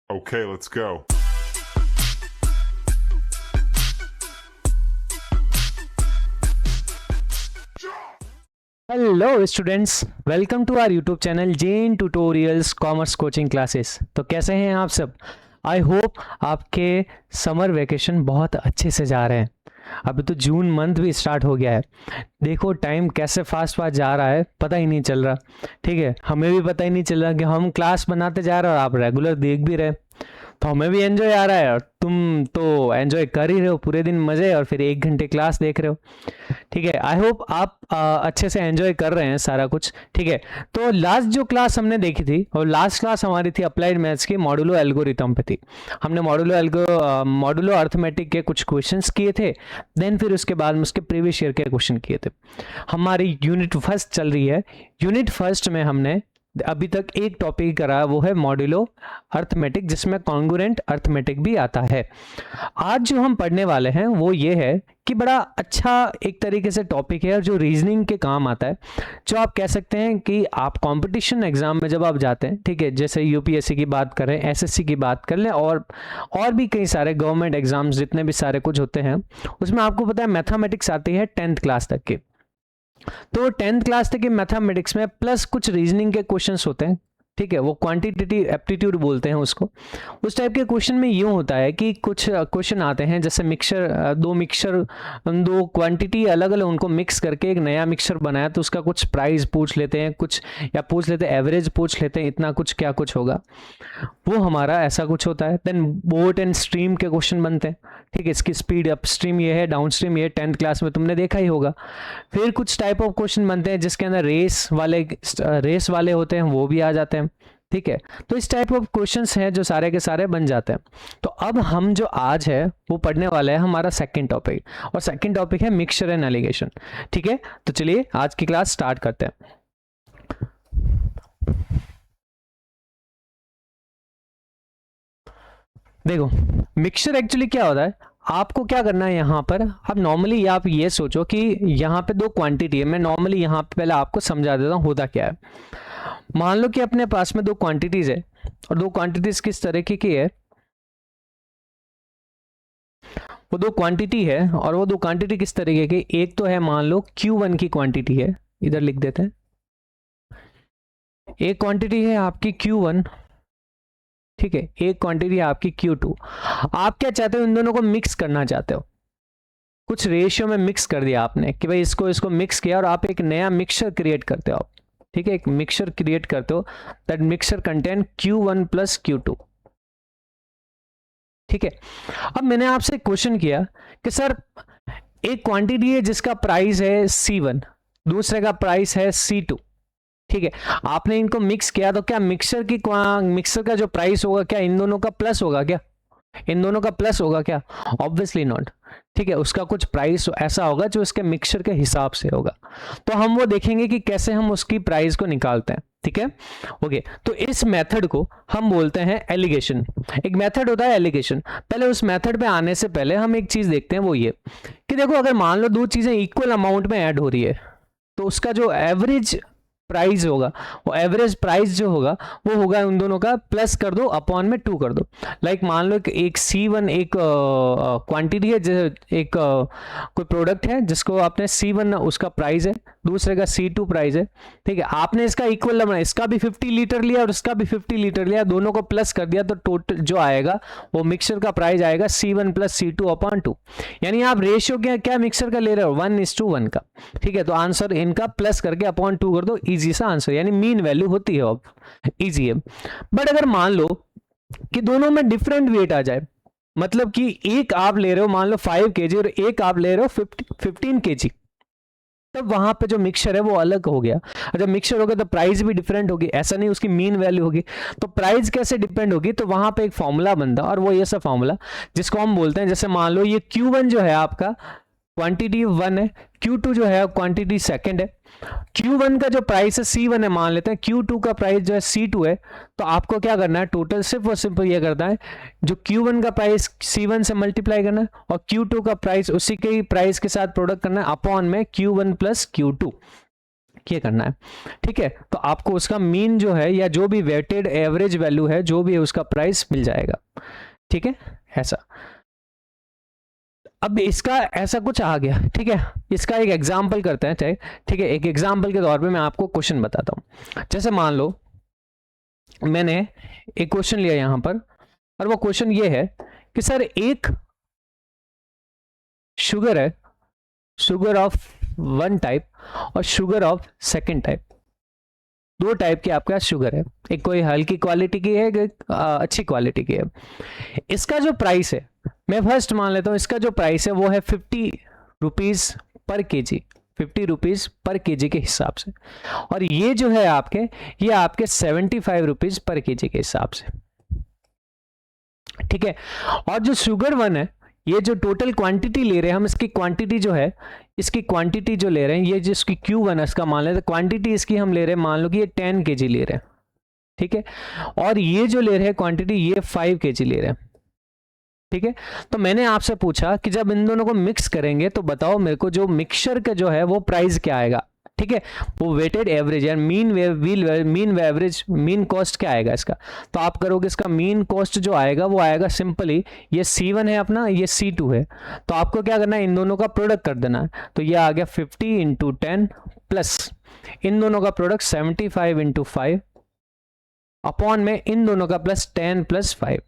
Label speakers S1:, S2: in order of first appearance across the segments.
S1: Okay, let's go.
S2: Hello students, welcome to our YouTube channel जेन tutorials commerce coaching classes. तो कैसे हैं आप सब? आई होप आपके समर वेकेशन बहुत अच्छे से जा रहे हैं। अभी तो जून मंथ भी स्टार्ट हो गया है। देखो टाइम कैसे फास्ट फास्ट जा रहा है, पता ही नहीं चल रहा। ठीक है, हमें भी पता ही नहीं चल रहा कि हम क्लास बनाते जा रहे हैं और आप रेगुलर देख भी रहे। तो हमें भी एंजॉय आ रहा है और तुम तो एंजॉय कर ही रहे हो, पूरे दिन मज़े और फिर 1 घंटे क्लास देख रहे हो। ठीक है, आई होप आप अच्छे से एंजॉय कर रहे हैं सारा कुछ। ठीक है, तो लास्ट जो क्लास हमने देखी थी और लास्ट क्लास हमारी थी अप्लाइड मैथ्स की मॉडुलो एल्गोरिथम पे थी। हमने मॉडुलो अर्थमेटिक के कुछ क्वेश्चंस किए थे, देन फिर उसके बाद में उसके प्रीवियस ईयर के क्वेश्चन किए थे। हमारी यूनिट फर्स्ट चल रही है। यूनिट फर्स्ट में हमने अभी तक एक टॉपिक करा, वो है मॉड्यूलो अर्थमेटिक, जिसमें कॉन्ग्रुएंट अर्थमेटिक भी आता है। आज जो हम पढ़ने वाले हैं वो ये है कि बड़ा अच्छा एक तरीके से टॉपिक है और जो रीजनिंग के काम आता है। जो आप कह सकते हैं कि आप कंपटीशन एग्जाम में जब आप जाते हैं, ठीक है, जैसे यूपीएससी की बात करें, एसएससी की बात कर लें और भी कई सारे गवर्नमेंट एग्जाम्स जितने भी सारे कुछ होते हैं, उसमें आपको पता है मैथमेटिक्स आती है 10th क्लास तक की। तो 10th क्लास तक के मैथमेटिक्स में प्लस कुछ रीजनिंग के क्वेश्चंस होते हैं। ठीक है, वो क्वांटिटेटिव एप्टीट्यूड बोलते हैं उसको। उस टाइप के क्वेश्चन में यूँ होता है कि कुछ क्वेश्चन आते हैं जैसे दो क्वांटिटी अलग अलग उनको मिक्स करके एक नया मिक्सचर बनाया, तो उसका कुछ प्राइस पूछ लेते हैं कुछ, या पूछ लेते हैं एवरेज पूछ लेते हैं, इतना कुछ क्या कुछ होगा, वो हमारा ऐसा कुछ होता है। देन बोट एंड स्ट्रीम के क्वेश्चन बनते हैं। ठीक है, इसकी स्पीड अप स्ट्रीम ये है, डाउन स्ट्रीम ये, 10th क्लास में तुमने देखा ही होगा। फिर कुछ टाइप ऑफ क्वेश्चन बनते हैं जिसके अंदर रेस वाले होते हैं, वो भी आ जाते हैं। ठीक है, तो इस टाइप ऑफ क्वेश्चंस हैं जो सारे के सारे बन जाते हैं। तो अब हम जो आज है वो पढ़ने वाले हैं हमारा सेकंड टॉपिक, और सेकंड टॉपिक है मिक्सचर एंड एलिगेशन। ठीक है, तो चलिए आज की क्लास स्टार्ट करते हैं। देखो, मिक्सचर एक्चुअली क्या होता है, आपको क्या करना है यहाँ पर। अब नॉर्मली आप ये सोचो कि यहाँ पे दो क्वांटिटी है। मैं नॉर्मली यहाँ पे पहले आपको समझा देता हूँ होता क्या है। मान लो कि अपने पास में दो क्वांटिटीज है, और दो क्वांटिटीज किस तरीके की है, वो दो क्वांटिटी है और वो दो क्वांटिटी किस तरीके की। एक तो है मान लो Q1 की क्वांटिटी है, इधर लिख देते हैं। एक क्वांटिटी है आपकी Q1, ठीक है, एक क्वांटिटी है आपकी Q2। आप क्या चाहते हो, इन दोनों को मिक्स करना चाहते हो। कुछ रेशियो में मिक्स कर दिया आपने कि भाई इसको मिक्स किया और आप एक नया मिक्सचर क्रिएट करते हो आप। ठीक है, एक मिक्सचर क्रिएट करते हो, that mixture contain Q1 plus Q2। ठीक है, अब मैंने आपसे क्वेश्चन किया कि सर एक क्वांटिटी है जिसका प्राइस है C1, दूसरे का प्राइस है C2। ठीक है, आपने इनको मिक्स किया तो क्या मिक्सर का जो प्राइस होगा क्या इन दोनों का प्लस होगा क्या? इन दोनों का प्लस होगा क्या? Obviously not. ठीक है, उसका कुछ प्राइस ऐसा होगा जो इसके मिक्सचर के हिसाब से होगा। तो हम वो देखेंगे कि कैसे हम उसकी प्राइस को निकालते हैं। ठीक है, ओके, तो इस मेथड को हम बोलते हैं एलिगेशन। एक मेथड होता है एलिगेशन। पहले उस मेथड पे आने से पहले हम एक चीज देखते हैं, वो ये कि देखो अगर मान लो दो चीजें इक्वल अमाउंट में ऐड हो रही है, तो उसका जो एवरेज प्राइस होगा, वो एवरेज प्राइस जो होगा वो होगा उन दोनों का प्लस कर दो अपॉन में 2 कर दो। लाइक मान लो एक C1 एक क्वांटिटी है, एक कोई प्रोडक्ट है जिसको आपने C1 उसका प्राइस है, दूसरे का C2 प्राइस है। ठीक है, आपने इसका इक्वल बनाया, इसका भी 50 लीटर लिया और इसका भी 50 लीटर लिया, दोनों को प्लस कर दिया, तो टोटल जो आएगा वो मिक्सचर का प्राइस आएगा C1 प्लस C2 अपॉन 2। यानी आप रेशियो क्या मिक्सचर का ले रहे हो, 1:1 का। ठीक है, तो आंसर इनका प्लस करके अपॉन 2 कर दो, इजी सा आंसर, यानी मीन वैल्यू होती है, अब इजी है। बट अगर मान लो कि दोनों में डिफरेंट वेट आ जाए, मतलब कि एक आप ले रहे हो मान लो 5 kg और एक आप ले रहे हो 15 kg, तब वहां पे जो मिक्सचर है वो अलग हो गया। और जब मिक्सचर होगा तो प्राइस भी डिफरेंट होगी, ऐसा नहीं उसकी मीन वैल्यू होगी। तो प्राइस कैसे डिपेंड होगी, तो वहां पे एक फॉर्मूला बनता, और वो ये सा फॉर्मूला जिसको हम बोलते हैं, जैसे मान लो ये Q1 जो है आपका क्वांटिटी 1 है, Q2 जो है क्वांटिटी सेकंड है। Q1 का जो प्राइस है C1 है मान लेते हैं, Q2 का प्राइस जो है C2 है। तो आपको क्या करना है, टोटल सिर्फ और सिंपल ये करना है, जो Q1 का प्राइस C1 से मल्टीप्लाई करना है और Q2 का प्राइस उसी के ही प्राइस के साथ प्रोडक्ट करना है अपॉन में Q1 प्लस Q2। ये करना है, ठीक है। तो आपको उसका मीन जो है या जो भी वेटेड एवरेज वैल्यू है जो भी है उसका प्राइस मिल जाएगा, ठीक है, ऐसा। अब इसका ऐसा कुछ आ गया, ठीक है। इसका एक एग्जाम्पल करते हैं, चाहे, ठीक है। एक एग्जाम्पल के तौर पे मैं आपको क्वेश्चन बताता हूं। जैसे मान लो मैंने एक क्वेश्चन लिया यहां पर, और वो क्वेश्चन ये है कि सर एक शुगर है, शुगर ऑफ वन टाइप और शुगर ऑफ सेकंड टाइप, दो टाइप के आपके पास शुगर है, एक कोई हल्की क्वालिटी की है, एक अच्छी क्वालिटी की है। इसका जो प्राइस है, मैं फर्स्ट मान लेता हूं, इसका जो प्राइस है वो है 50 rupees per KG, 50 rupees per KG के हिसाब से। और ये जो है आपके, ये आपके 75 रुपीज पर केजी के हिसाब से, ठीक है। और जो शुगर वन है, ये जो टोटल क्वांटिटी ले रहे हैं हम, इसकी क्वांटिटी जो है, इसकी क्वांटिटी जो ले रहे हैं, ये जिसकी Q1 है इसका मान लेते हैं, क्वांटिटी इसकी हम ले रहे हैं, मान लो कि ये 10 केजी ले रहे हैं, ठीक है। और ये जो ले रहे हैं क्वांटिटी, ये 5 केजी ले रहे हैं, ठीक है। तो मैंने आपसे पूछा कि जब इन दोनों को मिक्स करेंगे तो बताओ मेरे को जो मिक्सचर का जो है वो प्राइस क्या आएगा, ठीक है। वो वेटेड एवरेज या मीन एवरेज मीन कॉस्ट क्या आएगा इसका। तो आप करोगे इसका मीन कॉस्ट जो आएगा वो आएगा सिंपली, ये C1 है अपना, ये C2 है, तो आपको क्या करना है, इन दोनों का प्रोडक्ट कर देना है। तो ये आ गया 50 इंटू 10 प्लस इन दोनों का प्रोडक्ट 75 इंटू 5 अपॉन में इन दोनों का प्लस 10 प्लस 5।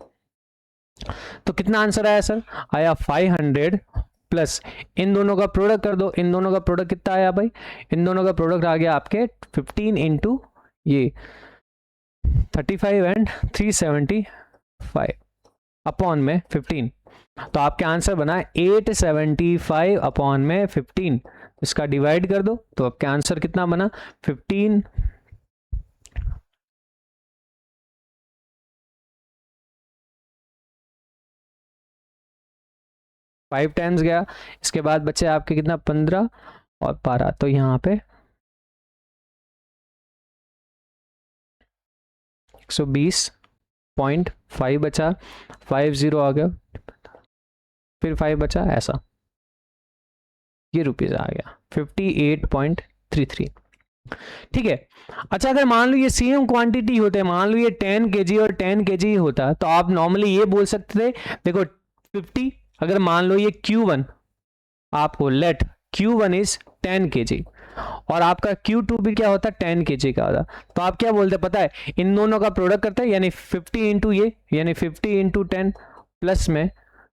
S2: तो कितना आंसर आया सर, आया 500 प्लस इन दोनों का प्रोडक्ट कर दो, इन दोनों का प्रोडक्ट कितना आया भाई, इन दोनों का प्रोडक्ट आ गया आपके 15 इंटू ये 35 एंड 375 अपॉन में 15। तो आपके आंसर बना 875 अपॉन में 15, इसका डिवाइड कर दो तो आपके आंसर कितना बना 15 5 टाइम्स गया, इसके बाद बचे आपके कितना 15 और 12, तो यहाँ पे 120.5 बचा, 50 आ गया, फिर 5 बचा, ऐसा ये रुपीज आ गया 58.33, ठीक है। अच्छा अगर मान लो ये सेम क्वांटिटी होते, मान लो ये 10 केजी और 10 केजी होता, तो आप नॉर्मली ये बोल सकते थे, देखो 50, अगर मान लो ये Q1 आपको लेट Q1 इज 10 केजी और आपका Q2 भी क्या होता है 10 केजी का होता, तो आप क्या बोलते पता है, इन दोनों का प्रोडक्ट करते हैं, यानी 50 इंटू ये, यानी 50 इंटू 10 प्लस में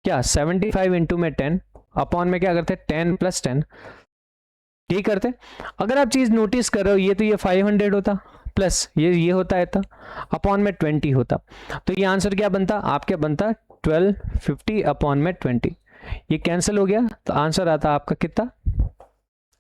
S2: क्या 75 इंटू में 10 अपॉन में क्या करते हैं 10 प्लस 10, ठीक करते। अगर आप चीज नोटिस कर रहे हो, ये तो ये 500 होता प्लस ये होता है था अपॉन में 20 होता, तो ये आंसर क्या बनता, आपके बनता 1250 अपॉन में 20, ये कैंसिल हो गया, तो आंसर आता आपका कितना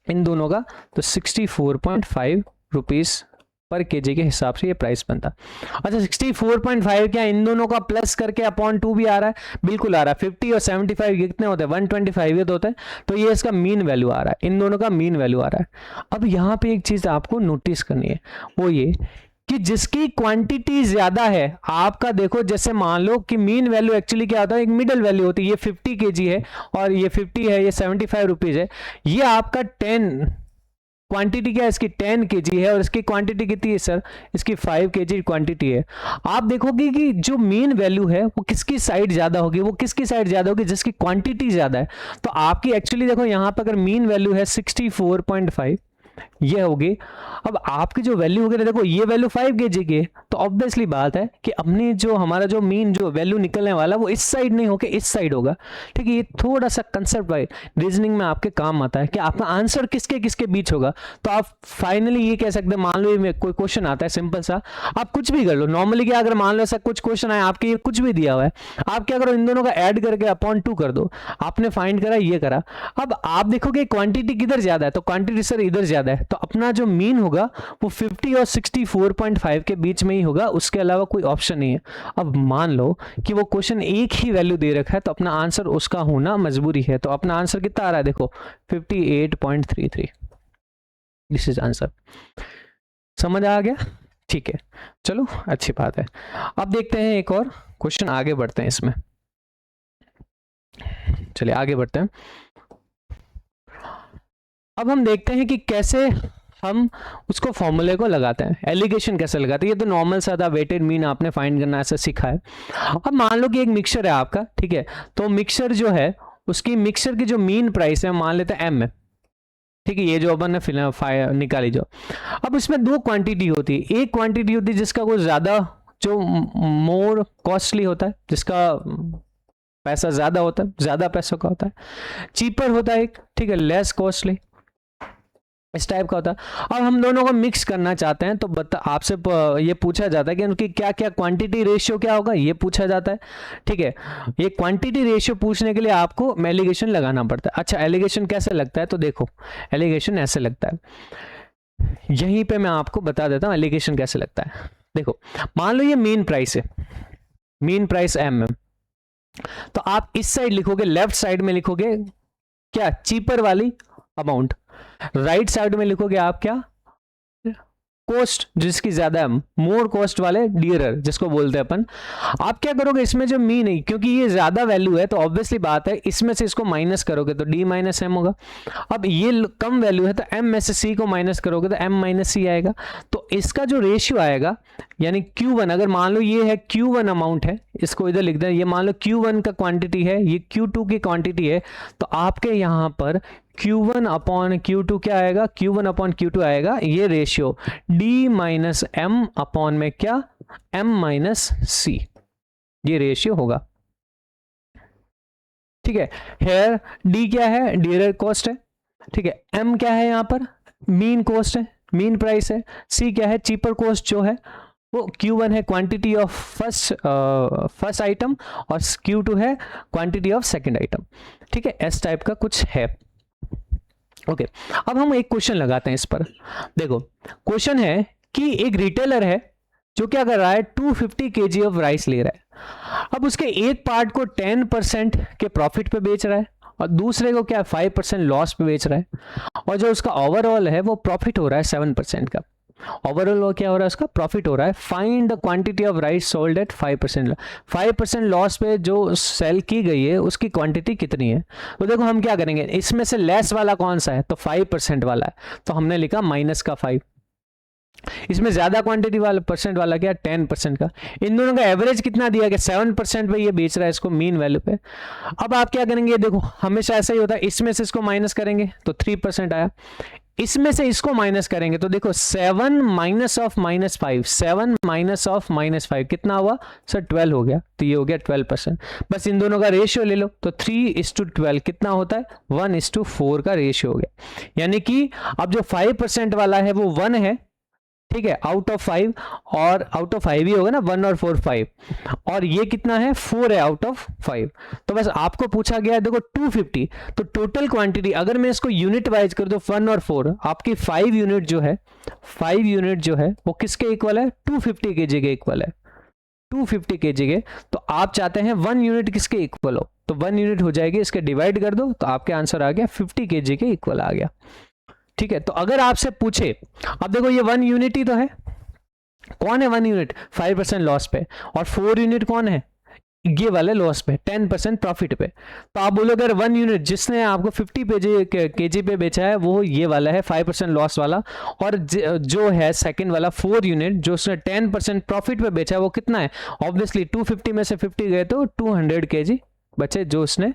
S2: इन दोनों का, तो 64.5 रुपीज पर केजी के हिसाब से ये प्राइस बनता। अच्छा 64.5 क्या इन दोनों का प्लस करके अपॉन 2 भी आ रहा है, बिल्कुल आ रहा है, 50 और 75 कितने होते हैं 125 ये तो होते हैं, तो ये इसका मीन वैल्यू आ रहा है, इन दोनों का मीन वैल्यू आ रहा है। अब यहाँ पे एक चीज आपको नोटिस करनी है, वो ये कि जिसकी क्वांटिटी ज्यादा है, आपका देखो जैसे मान लो कि मीन वैल्यू एक्चुअली क्या होता है, एक मिडल वैल्यू होती है, ये 50 केजी है और ये 50 है, ये 75 रुपीज है, ये आपका 10 क्वांटिटी क्या है इसकी 10 केजी है और इसकी क्वांटिटी कितनी है सर, इसकी 5 केजी क्वांटिटी है। आप देखोगे कि जो मीन वैल्यू है वो किसकी साइड ज्यादा होगी, वो किसकी साइड ज्यादा होगी, जिसकी क्वांटिटी ज्यादा है। तो आपकी एक्चुअली देखो यहां पर अगर मीन वैल्यू है 64.5 ये होगी, अब आपकी जो वैल्यू होगी देखो ये वैल्यू 5 केजी की है, तो ऑब्वियसली बात है कि अपनी जो हमारा जो मीन जो वैल्यू निकलने वाला वो इस साइड नहीं होके इस साइड होगा, ठीक है। ये थोड़ा सा कंसेप्ट वाइज रीजनिंग में आपके काम आता है कि आपका आंसर किसके किसके बीच होगा। तो आप फाइनली ये कह सकते हैं, मान लो ये कोई क्वेश्चन आता है सिंपल सा, आप कुछ भी कर लो नॉर्मली, क्या अगर मान लो ऐसा कुछ क्वेश्चन आया आपके ये कुछ भी दिया हुआ है, आप क्या करो इन दोनों का ऐड करके अपॉन 2 कर दो, आपने फाइंड करा ये करा, अब आप देखोगे क्वांटिटी किधर ज्यादा है, तो क्वांटिटी सर इधर ज्यादा है, तो अपना जो मीन होगा वो 50 और 64.5 के बीच में ही होगा, उसके अलावा कोई ऑप्शन नहीं है। अब मान लो कि वो क्वेश्चन एक ही वैल्यू दे रखा है, तो अपना आंसर उसका होना मजबूरी है, तो अपना आंसर कितना आ रहा है देखो 58.33, दिस इज आंसर। समझ आ गया, ठीक है, चलो अच्छी बात है। अब देखते हैं एक और क्वेश्चन, आगे बढ़ते हैं इसमें, चलिए आगे बढ़ते हैं। अब हम देखते हैं कि कैसे हम उसको फॉर्मूले को लगाते हैं। एलिगेशन कैसे लगाते हैं, ये तो नॉर्मल सा था, वेटेड मीन आपने फाइंड करना ऐसा सीखा है। अब मान लो कि एक मिक्सचर है आपका, ठीक है, तो मिक्सचर जो है उसकी मिक्सचर की जो मीन प्राइस है मान लेते हैं एम है, ठीक है, ये जो अपन ने निकाली जो। अब इसमें दो क्वांटिटी होती है, एक क्वांटिटी होती है जिसका कुछ ज्यादा, जो मोर कॉस्टली होता है, जिसका पैसा ज्यादा होता है, ज्यादा पैसों का होता है, चीपर होता है एक, ठीक है, लेस कॉस्टली, इस टाइप का होता है। अब हम दोनों को मिक्स करना चाहते हैं तो आपसे ये पूछा जाता है कि उनकी क्या क्या क्वांटिटी रेशियो क्या होगा, ये पूछा जाता है, ठीक है। ये क्वांटिटी रेशियो पूछने के लिए आपको एलिगेशन लगाना पड़ता है। अच्छा, एलिगेशन कैसे लगता है, तो देखो एलिगेशन ऐसे लगता है, यहीं पे मैं आपको बता देता हूं एलिगेशन कैसे लगता है। देखो मान लो ये मीन प्राइस है, मीन प्राइस एम है, तो आप इस साइड लिखोगे, लेफ्ट साइड में लिखोगे क्या, चीपर वाली अमाउंट, राइट साइड में लिखोगे आप क्या, कॉस्ट जिसकी ज्यादा है, मोर कॉस्ट वाले डियरर जिसको बोलते हैं अपन। आप क्या करोगे, इसमें जो मीन है, क्योंकि ये ज्यादा वैल्यू है तो ऑब्वियसली बात है इसमें से इसको माइनस करोगे तो डी माइनस एम होगा। अब ये कम वैल्यू है तो एम में से सी को माइनस करोगे तो एम माइनस सी आएगा। तो इसका जो रेशियो आएगा यानी Q1, अगर मान लो ये है Q1 अमाउंट है, इसको इधर लिख दें, ये मान लो Q1 का क्वांटिटी है, ये Q2 की क्वांटिटी है, तो आपके यहां पर Q1 अपॉन Q2 क्या आएगा, Q1 अपॉन Q2 आएगा, ये ratio D minus M upon में क्या, M माइनस C, ये रेशियो होगा, ठीक है। हेयर D क्या है, डियरर कॉस्ट है, ठीक है, M क्या है, यहां पर मीन कॉस्ट है, मीन प्राइस है, C क्या है, चीपर कॉस्ट जो है वो Q1 है क्वांटिटी ऑफ फर्स्ट आइटम, और Q2 है क्वांटिटी ऑफ सेकंड आइटम, ठीक है, इस टाइप का कुछ है। ओके, अब हम एक क्वेश्चन लगाते हैं इस पर। देखो क्वेश्चन है कि एक रिटेलर है जो क्या कर रहा है, 250 kg ऑफ राइस ले रहा है। अब उसके एक पार्ट को 10% के प्रॉफिट पे बेच रहा है और दूसरे को क्या 5% लॉस पे बेच रहा है, और जो उसका ओवरऑल है वो प्रॉफिट हो रहा है 7% का। ओवरऑल वो क्या हो रहा है, उसका प्रॉफिट हो रहा है। Find the quantity of rice sold at 5% loss पे जो सेल की गई है उसकी क्वांटिटी कितनी है। तो देखो हम क्या करेंगे, इसमें से लेस वाला कौन सा है, तो 5% वाला है, तो हमने लिखा माइनस का 5। इसमें ज्यादा क्वांटिटी वाला परसेंट वाला क्या, 10% का। इन दोनों का एवरेज कितना दिया गया, 7% पे ये बेच रहा है इसको मीन वैल्यू पे। अब आप क्या करेंगे, देखो हमेशा ऐसा ही होता है, इसमें से इसको माइनस करेंगे तो 3% आया, इसमें से इसको माइनस करेंगे तो देखो 7 minus of minus 5, 7 minus of minus 5 कितना हुआ सर, 12 हो गया, तो ये हो गया 12%। बस इन दोनों का रेशियो ले लो, तो 3:12 कितना होता है, 1:4 का रेशियो हो गया। यानी कि अब जो 5% वाला है वो 1 है, ठीक है, आउट ऑफ 5, और आउट ऑफ 5 ही होगा ना, 1 और 4 5, और ये कितना है 4 है आउट ऑफ 5। तो बस आपको पूछा गया है, देखो 250, तो टोटल क्वांटिटी अगर मैं इसको यूनिट वाइज कर दूं 1 और 4, आपकी 5 यूनिट जो है, 5 यूनिट जो है वो किसके इक्वल है, 250 kg के इक्वल है, 250 kg के। तो आप चाहते हैं 1 यूनिट किसके इक्वल हो, तो 1 यूनिट हो जाएगी, इसके डिवाइड कर दो तो आपके आंसर आ गया 50 kg के इक्वल आ गया, ठीक है। तो अगर आपसे पूछे, अब देखो ये 1 यूनिट ही तो है, कौन है 1 यूनिट, 5% लॉस पे, और 4 यूनिट कौन है, ये वाले लॉस पे, 10% प्रॉफिट पे। तो आप बोलोगे अगर 1 यूनिट जिसने आपको 50 kg पे बेचा है वो ये वाला है 5% लॉस वाला, और जो है सेकंड वाला 4 यूनिट जो उसने 10% प्रॉफिट पे बेचा है वो कितना है, ऑब्वियसली 250 में से 50 गए तो 200 kg बचे, जो उसने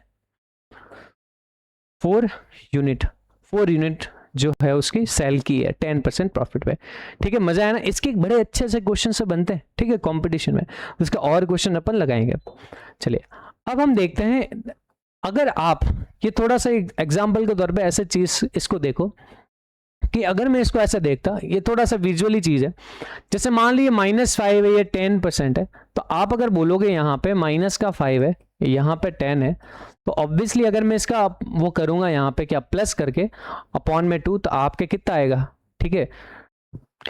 S2: 4 यूनिट जो है उसकी सेल की है 10% प्रॉफिट पे, ठीक है। मजा आया ना, इसके बड़े अच्छे से क्वेश्चन से बनते हैं, ठीक है, कंपटीशन में, उसका और क्वेश्चन अपन लगाएंगे। चलिए अब हम देखते हैं, अगर आप ये थोड़ा सा एग्जांपल के तौर पे ऐसे चीज इसको देखो कि अगर मैं इसको ऐसा देखता, ये थोड़ा सा विजुअली चीज है, जैसे मान लीजिए -5 है, ये 10% है, तो आप अगर बोलोगे यहाँ पे माइनस का 5 है, यहाँ पे 10 है, तो ऑब्वियसली अगर मैं इसका वो करूंगा यहाँ पे क्या, प्लस करके अपॉन में 2, तो आपके कितना आएगा, ठीक है,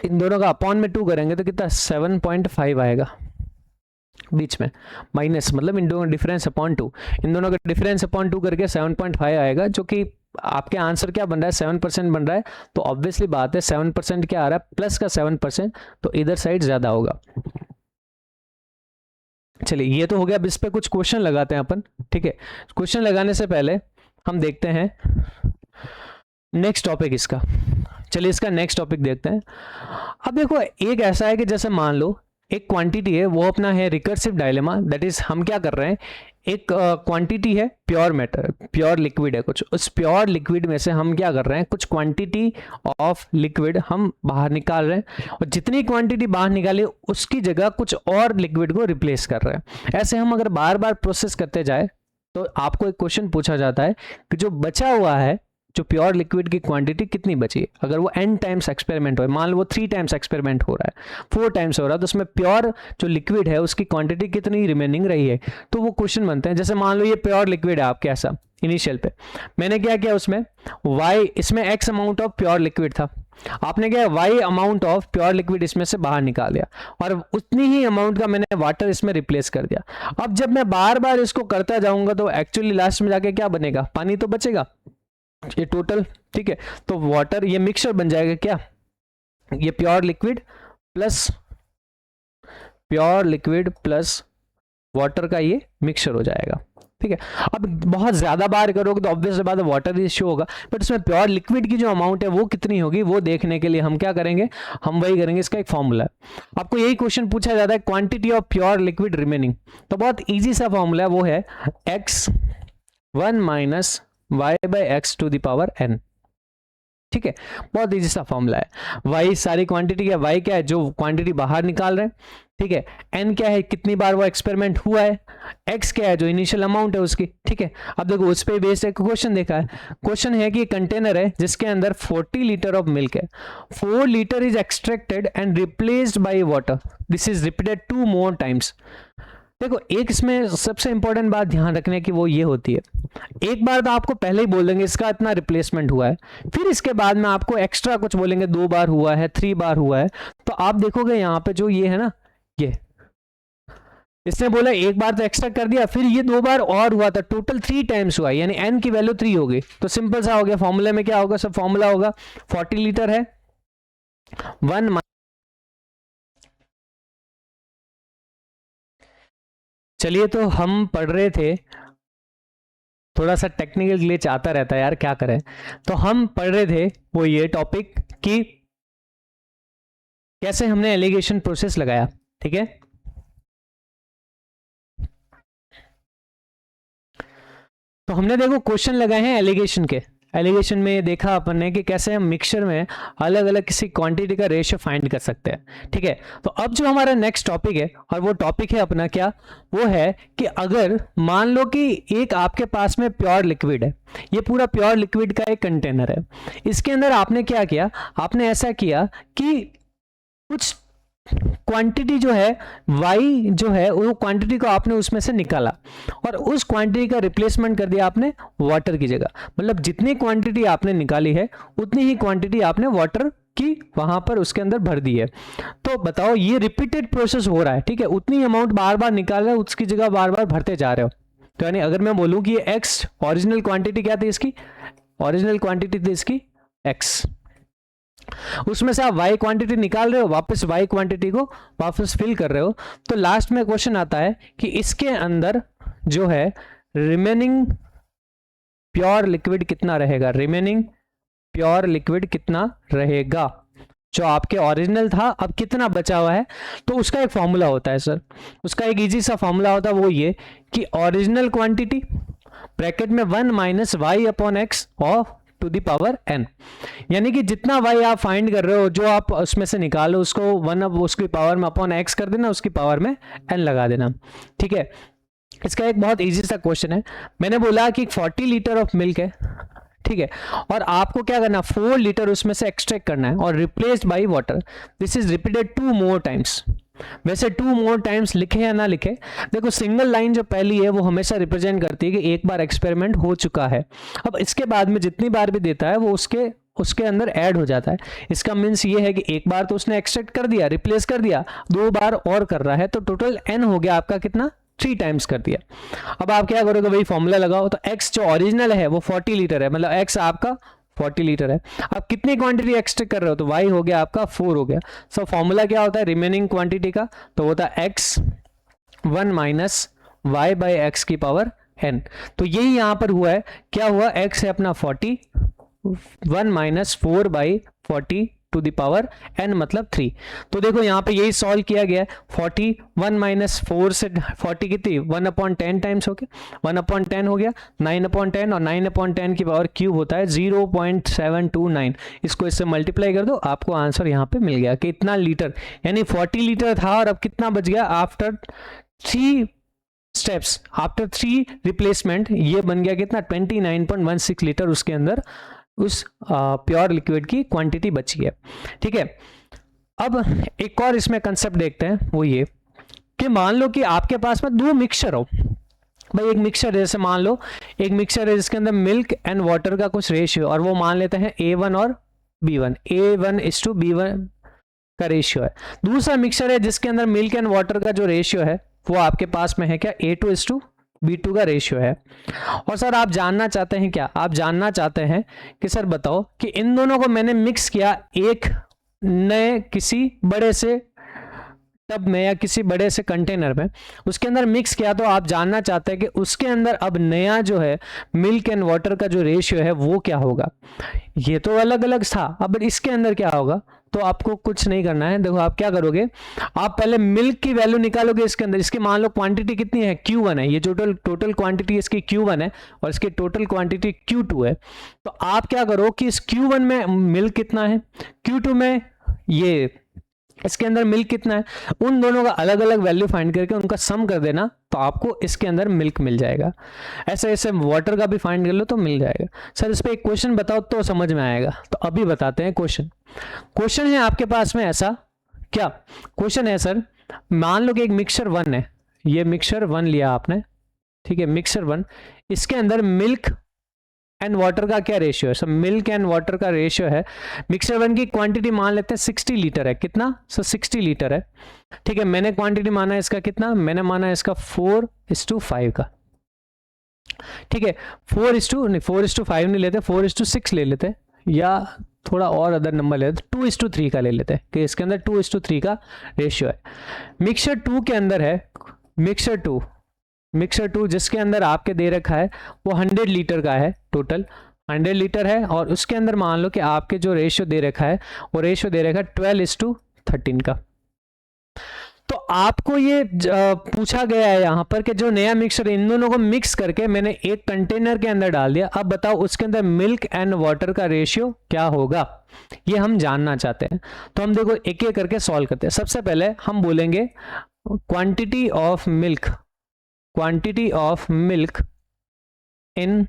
S2: इन दोनों का अपॉन में 2 करेंगे तो कितना 7.5 आएगा, बीच में माइनस, मतलब इन दोनों का डिफरेंस अपॉन 2, इन दोनों का डिफरेंस अपॉन 2 करके 7.5 आएगा, जो कि आपके आंसर क्या बन रहा है, 7% बन रहा है। तो ऑब्वियसली बात है 7% क्या आ रहा है, प्लस का 7%, तो इधर साइड ज्यादा होगा। चलिए ये तो हो गया, अब इस पे कुछ क्वेश्चन लगाते हैं अपन, ठीक है। क्वेश्चन लगाने से पहले हम देखते हैं नेक्स्ट टॉपिक इसका, चलिए इसका नेक्स्ट टॉपिक देखते हैं। अब देखो एक ऐसा है कि जैसे मान लो एक क्वांटिटी है, वो अपना है रिकर्सिव डायलेमा, दैट इज हम क्या कर रहे हैं, एक क्वांटिटी है प्योर मैटर, प्योर लिक्विड है कुछ, उस प्योर लिक्विड में से हम क्या कर रहे हैं, कुछ क्वांटिटी ऑफ लिक्विड हम बाहर निकाल रहे हैं, और जितनी क्वांटिटी बाहर निकाली उसकी जगह कुछ और लिक्विड को रिप्लेस कर रहे हैं। ऐसे हम अगर बार बार प्रोसेस करते जाए तो आपको एक क्वेश्चन पूछा जाता है कि जो बचा हुआ है, जो प्योर लिक्विड की क्वांटिटी कितनी बची है। अगर वो n टाइम्स एक्सपेरिमेंट हो, मान लो वो 3 टाइम्स एक्सपेरिमेंट हो रहा है, 4 टाइम्स हो रहा है, तो उसमें प्योर जो लिक्विड है उसकी क्वांटिटी कितनी रिमेनिंग रही है। तो वो क्वेश्चन बनते हैं, जैसे मान लो ये प्योर लिक्विड है आपके ऐसा इनिशियल पे, मैंने क्या किया उसमें y, इसमें x amount of pure liquid था, आपने क्या y amount of pure liquid इसमें से बाहर निकाल दिया, और उतनी ही अमाउंट का मैंने वाटर इसमें रिप्लेस कर दिया। अब जब मैं बार बार इसको करता जाऊंगा तो एक्चुअली लास्ट में जाके क्या बनेगा, पानी तो बचेगा ये टोटल, ठीक है। तो वाटर, ये मिक्सचर बन जाएगा क्या, ये प्योर लिक्विड प्लस वाटर का ये मिक्सचर हो जाएगा, ठीक है। अब बहुत ज्यादा बार करोगे तो ऑब्वियस बात है वाटर इश्यू होगा, बट उसमें प्योर लिक्विड की जो अमाउंट है वो कितनी होगी वो देखने के लिए हम क्या करेंगे, हम वही करेंगे, इसका एक फॉर्मूला है। आपको यही क्वेश्चन पूछा जाता है quantity of pure liquid remaining, तो बहुत ईजी सा फॉर्मूला है, वो है x1 minus y by x to the power n, ठीक है। बहुत इजी सा फॉर्मूला है। y सारी क्वांटिटी है, y क्या है, जो क्वांटिटी बाहर निकाल रहे हैं, ठीक है। n क्या है, कितनी बार वो एक्सपेरिमेंट हुआ है, x क्या है, जो इनिशियल अमाउंट है उसकी, ठीक है। अब देखो उस पर बेस्ड एक क्वेश्चन देखा है, क्वेश्चन है कि कंटेनर है जिसके अंदर 40 लीटर ऑफ मिल्क है, 4 litre is extracted and replaced by water, this is repeated 2 more times. देखो एक इसमें सबसे इंपॉर्टेंट बात ध्यान रखने की वो ये होती है, एक बार तो आपको पहले ही बोल देंगे इसका इतना रिप्लेसमेंट हुआ है, फिर इसके बाद में आपको एक्स्ट्रा कुछ बोलेंगे 2 बार हुआ है, 3 बार हुआ है, तो आप देखोगे यहाँ पे जो ये है ना, ये इसने बोला एक बार तो एक्स्ट्रा कर दिया, फिर ये 2 बार और हुआ था, टोटल 3 टाइम्स हुआ, यानी n की वैल्यू 3 होगी। तो सिंपल सा हो गया, फॉर्मूले में क्या होगा, सब फॉर्मूला होगा 40 लीटर है 1, चलिए तो हम पढ़ रहे थे, थोड़ा सा टेक्निकल ग्लिच आता रहता है यार, क्या करें। तो हम पढ़ रहे थे वो ये टॉपिक कि कैसे हमने एलिगेशन प्रोसेस लगाया, ठीक है। तो हमने देखो क्वेश्चन लगाए हैं एलिगेशन के, एलिगेशन में देखा अपन ने कि कैसे हम मिक्सचर में अलग अलग किसी क्वांटिटी का रेशियो फाइंड कर सकते हैं, ठीक है। तो अब जो हमारा नेक्स्ट टॉपिक है, और वो टॉपिक है अपना क्या, वो है कि अगर मान लो कि एक आपके पास में प्योर लिक्विड है, ये पूरा प्योर लिक्विड का एक कंटेनर है, इसके अंदर आपने क्या किया, आपने ऐसा किया कि कुछ क्वांटिटी जो है y जो है वो क्वांटिटी को आपने उसमें से निकाला, और उस क्वांटिटी का रिप्लेसमेंट कर दिया आपने वाटर की जगह, मतलब जितनी क्वांटिटी आपने निकाली है उतनी ही क्वांटिटी आपने वाटर की वहां पर उसके अंदर भर दी है। तो बताओ ये रिपीटेड प्रोसेस हो रहा है, ठीक है, उतनी अमाउंट बार बार निकाल रहे हो, उसकी जगह बार बार भरते जा रहे हो। तो यानी अगर मैं बोलूं कि ये x ओरिजिनल क्वांटिटी क्या थी, इसकी ओरिजिनल क्वांटिटी थी इसकी x, उसमें से आप y क्वांटिटी निकाल रहे हो, वापस y क्वांटिटी को वापस फिल कर रहे हो, तो लास्ट में क्वेश्चन आता है कि इसके अंदर जो है रिमेनिंग प्योर लिक्विड कितना रहेगा, रिमेनिंग प्योर लिक्विड कितना रहेगा, जो आपके ओरिजिनल था अब कितना बचा हुआ है। तो उसका एक फॉर्मूला होता है सर, उसका एक इजी सा फॉर्मूला होता है, वो ये कि ओरिजिनल क्वांटिटी ब्रैकेट में 1 minus y upon x of to the power n, यानी कि जितना y आप फाइंड कर रहे हो, जो आप उसमें से निकालो उसको 1 अब उसकी पावर में अपॉन x कर देना, उसकी पावर में n लगा देना, ठीक है। इसका एक बहुत इजी सा क्वेश्चन है, मैंने बोला कि 40 लीटर ऑफ मिल्क है, ठीक है, और आपको क्या करना, 4 लीटर उसमें से एक्सट्रैक्ट करना है और replaced by water, this is repeated 2 more times. वैसे 2 मोर टाइम्स लिखे या ना लिखे, देखो सिंगल लाइन जो पहली है वो हमेशा रिप्रेजेंट करती है कि एक बार एक्सपेरिमेंट हो चुका है, अब इसके बाद में जितनी बार भी देता है वो उसके अंदर ऐड हो जाता है। इसका मीन्स ये है कि एक बार तो उसने एक्सट्रैक्ट कर दिया, रिप्लेस कर दिया, 2 बार और कर रहा है, तो टोटल n हो गया आपका कितना, 3 टाइम्स कर दिया। अब आप क्या करोगे, वही फॉर्मूला लगाओ, तो x जो ओरिजिनल है वो 40 लीटर है, मतलब x आपका 40 लीटर है। अब कितनी क्वांटिटी एक्सट्रैक्ट कर रहे हो, तो y हो गया आपका 4 हो गया। सो फॉर्मूला क्या होता है रिमेनिंग क्वांटिटी का, तो होता है x 1 minus y by x की पावर n। तो यही यहां पर हुआ है, क्या हुआ, x है अपना 40, 1 minus 4/40 to the power n मतलब 3। तो देखो यहाँ पे यही सॉल्व किया गया है। 41 माइनस 4 से 40 कितनी 1/10 टाइम्स हो गया, 1/10 हो गया 9/10, और 9/10 की पावर क्यूब होता है 0.729। इसको इससे मल्टीप्लाई कर दो, आपको आंसर यहाँ पे मिल गया कि इतना लीटर, यानी 40 लीटर था और अब कितना बच गया आफ्टर 3 स्टेप्स, आफ्टर 3 रिप्लेसमेंट ये बन गया कितना 29.16 लीटर उसके अंदर उस प्योर लिक्विड की क्वांटिटी बची है। ठीक है, अब एक और इसमें कंसेप्ट देखते हैं, वो ये कि मान लो कि आपके पास में दो मिक्सचर हो। भाई एक मिक्सचर जैसे मान लो एक मिक्सचर है जिसके अंदर मिल्क एंड वाटर का कुछ रेशियो, और वो मान लेते हैं A1 और B1, A1:B1 का रेशियो है। दूसरा मिक्सचर है जिसके अंदर मिल्क एंड वाटर का जो रेशियो है वो आपके पास में है क्या A2:B2 का रेशियो है। और सर आप जानना चाहते हैं क्या, आप जानना चाहते हैं कि सर बताओ कि इन दोनों को मैंने मिक्स किया एक नए किसी बड़े से टब में या किसी बड़े से कंटेनर में, उसके अंदर मिक्स किया, तो आप जानना चाहते हैं कि उसके अंदर अब नया जो है मिल्क एंड वाटर का जो रेशियो है वो क्या होगा। ये तो अलग अलग था, अब इसके अंदर क्या होगा। तो आपको कुछ नहीं करना है, देखो आप क्या करोगे, आप पहले मिल्क की वैल्यू निकालोगे इसके अंदर, इसकी मान लो क्वांटिटी कितनी है Q1 है, ये टोटल क्वांटिटी इसकी Q1 है और इसकी टोटल क्वांटिटी Q2 है। तो आप क्या करो कि इस Q1 में मिल्क कितना है, Q2 में ये इसके अंदर मिल्क कितना है, उन दोनों का अलग अलग वैल्यू फाइंड करके उनका सम कर देना, तो आपको इसके अंदर मिल्क मिल जाएगा। ऐसे ऐसे वाटर का भी फाइंड कर लो तो मिल जाएगा। सर इस पे एक क्वेश्चन बताओ तो समझ में आएगा, तो अभी बताते हैं क्वेश्चन। क्वेश्चन है आपके पास में ऐसा, क्या क्वेश्चन है सर, मान लो कि एक मिक्सचर 1 है, ये मिक्सचर 1 लिया आपने, ठीक है मिक्सचर 1, इसके अंदर मिल्क एंड वाटर का क्या रेशियो है, सब मिल्क एंड वाटर का रेशियो है, मिक्सचर 1 की क्वांटिटी मान लेते हैं 60 लीटर है, कितना सर 60 लीटर है। ठीक है, मैंने क्वांटिटी माना है इसका कितना, मैंने माना है इसका 4:5 का। ठीक है 4:5 नहीं लेते, 4:6 ले लेते, या थोड़ा और अदर नंबर लेते 2:3 का ले लेते हैं कि इसके अंदर 2:3 का रेशियो है। मिक्सचर 2 के अंदर है, मिक्सचर 2 जिसके अंदर आपके दे रखा है वो 100 लीटर का है, टोटल 100 लीटर है, और उसके अंदर मान लो कि आपके जो रेशियो दे रखा है वो रेशियो दे रखा है 12:13 का। तो आपको ये पूछा गया है यहाँ पर कि जो नया मिक्सचर इन दोनों को मिक्स करके मैंने एक कंटेनर के अंदर डाल दिया, अब बताओ उसके अंदर मिल्क एंड वाटर का रेशियो क्या होगा, ये हम जानना चाहते हैं। तो हम देखो एक एक करके सॉल्व करते हैं। सबसे पहले हम बोलेंगे quantity of milk in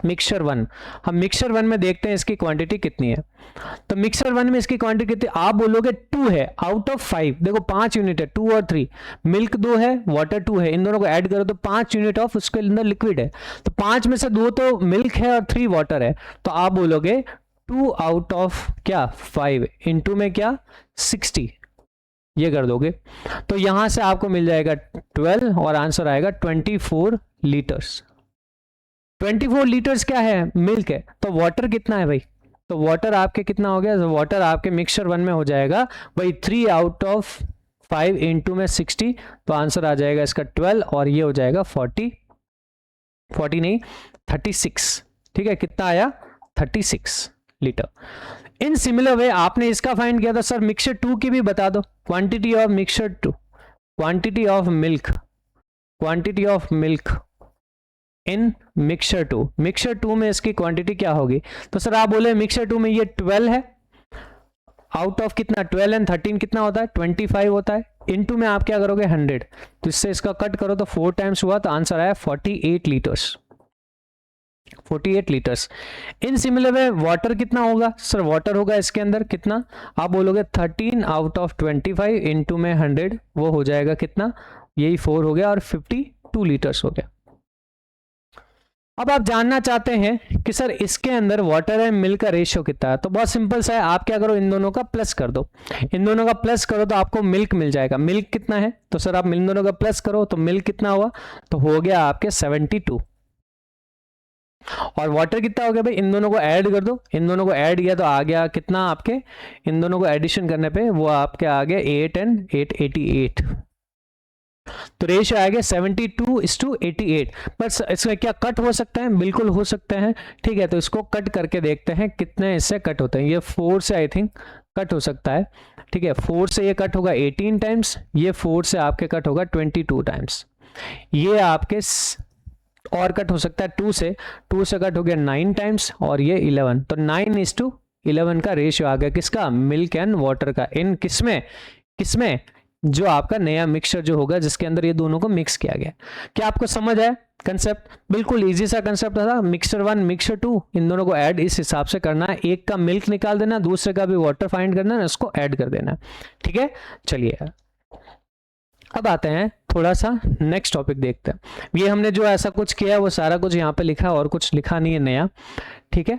S2: mixture 1। हम मिक्सचर 1 में देखते हैं इसकी क्वांटिटी कितनी है। तो मिक्सचर 1 में इसकी क्वांटिटी कितनी, आप बोलोगे 2 है आउट ऑफ 5, देखो 5 यूनिट है, 2 और 3, मिल्क 2 है वाटर 2 है, इन दोनों को ऐड करो तो 5 यूनिट ऑफ उसके अंदर लिक्विड है। तो 5 में से 2 तो मिल्क है और 3 वाटर है, तो आप बोलोगे 2 आउट ऑफ क्या 5 इंटू में क्या 60, ये कर दोगे तो यहां से आपको मिल जाएगा 12 और आंसर आएगा 24 लीटर्स। 24 लीटर्स क्या है, मिल्क है। तो वाटर कितना है भाई, तो वाटर आपके कितना हो गया, वाटर आपके मिक्सचर 1 में हो जाएगा भाई 3 आउट ऑफ 5 इंटू में 60, तो आंसर आ जाएगा इसका 12 और ये हो जाएगा 40 नहीं 36। ठीक है, कितना आया 36 लीटर। इन सिमिलर वे आपने इसका फाइंड किया था सर मिक्सचर 2 की भी बता दो, quantity of mixture 2, quantity of milk in mixture 2, mixture 2 में इसकी क्वांटिटी क्या होगी। तो सर आप बोले मिक्सचर 2 में ये 12 है, आउट ऑफ कितना 12 एंड 13 कितना होता है 25 होता है, इनटू में आप क्या करोगे 100, तो इससे इसका कट करो तो 4 टाइम्स हुआ, तो आंसर आया 48 litres. 48 litres. In similar way water कितना होगा सर, वाटर होगा इसके अंदर कितना, आप बोलोगे 13 आउट ऑफ 25 इंटू में 100, वो हो जाएगा कितना, यही 4 हो गया और 52 लीटर्स हो गया। अब आप जानना चाहते हैं कि सर इसके अंदर वाटर एंड मिल्क का रेशियो कितना है, तो बहुत सिंपल सा है, आप क्या करो इन दोनों का प्लस कर दो, इन दोनों का प्लस करो तो आपको मिल्क मिल जाएगा। मिल्क कितना है, तो सर आप इन दोनों का प्लस करो तो मिल्क कितना हुआ, तो हो गया आपके 72, और वाटर कितना हो गया भाई, इन दोनों को ऐड कर दो, इन दोनों को ऐड किया तो आ गया कितना आपके, इन दोनों को एडिशन करने पे वो आपके आ गया 8 and 8 88। तो रेशियो आ गया 72:88। बस इसमें क्या कट हो सकते हैं? बिल्कुल हो सकते हैं। ठीक है, तो इसको कट करके देखते हैं कितने इससे कट होते हैं। ये 4 से आई थिंक कट हो सकता है। ठीक है, 4 से ये कट होगा 18 टाइम्स, ये 4 से आपके कट होगा 22 टाइम्स, ये आपके और कट हो सकता है 2 से कट हो गया 9 टाइम्स, और ये 11। तो 9:11 का रेशियो आ गया किसका? मिल्क एंड वाटर का। इन किसमें जो आपका नया मिक्सचर जो होगा जिसके अंदर ये दोनों को मिक्स किया गया। क्या आपको समझ आया कंसेप्ट? बिल्कुल इजी सा कंसेप्ट था। मिक्सचर 1 मिक्सचर 2 इन दोनों को ऐड इस हिसाब से करना है, एक का मिल्क निकाल देना, दूसरे का भी वाटर फाइंड करना है, उसको ऐड कर देना। ठीक है, चलिए अब आते हैं थोड़ा सा नेक्स्ट टॉपिक देखते हैं। ये हमने जो ऐसा कुछ किया वो सारा कुछ यहाँ पे लिखा है और कुछ लिखा नहीं है नया। ठीक है,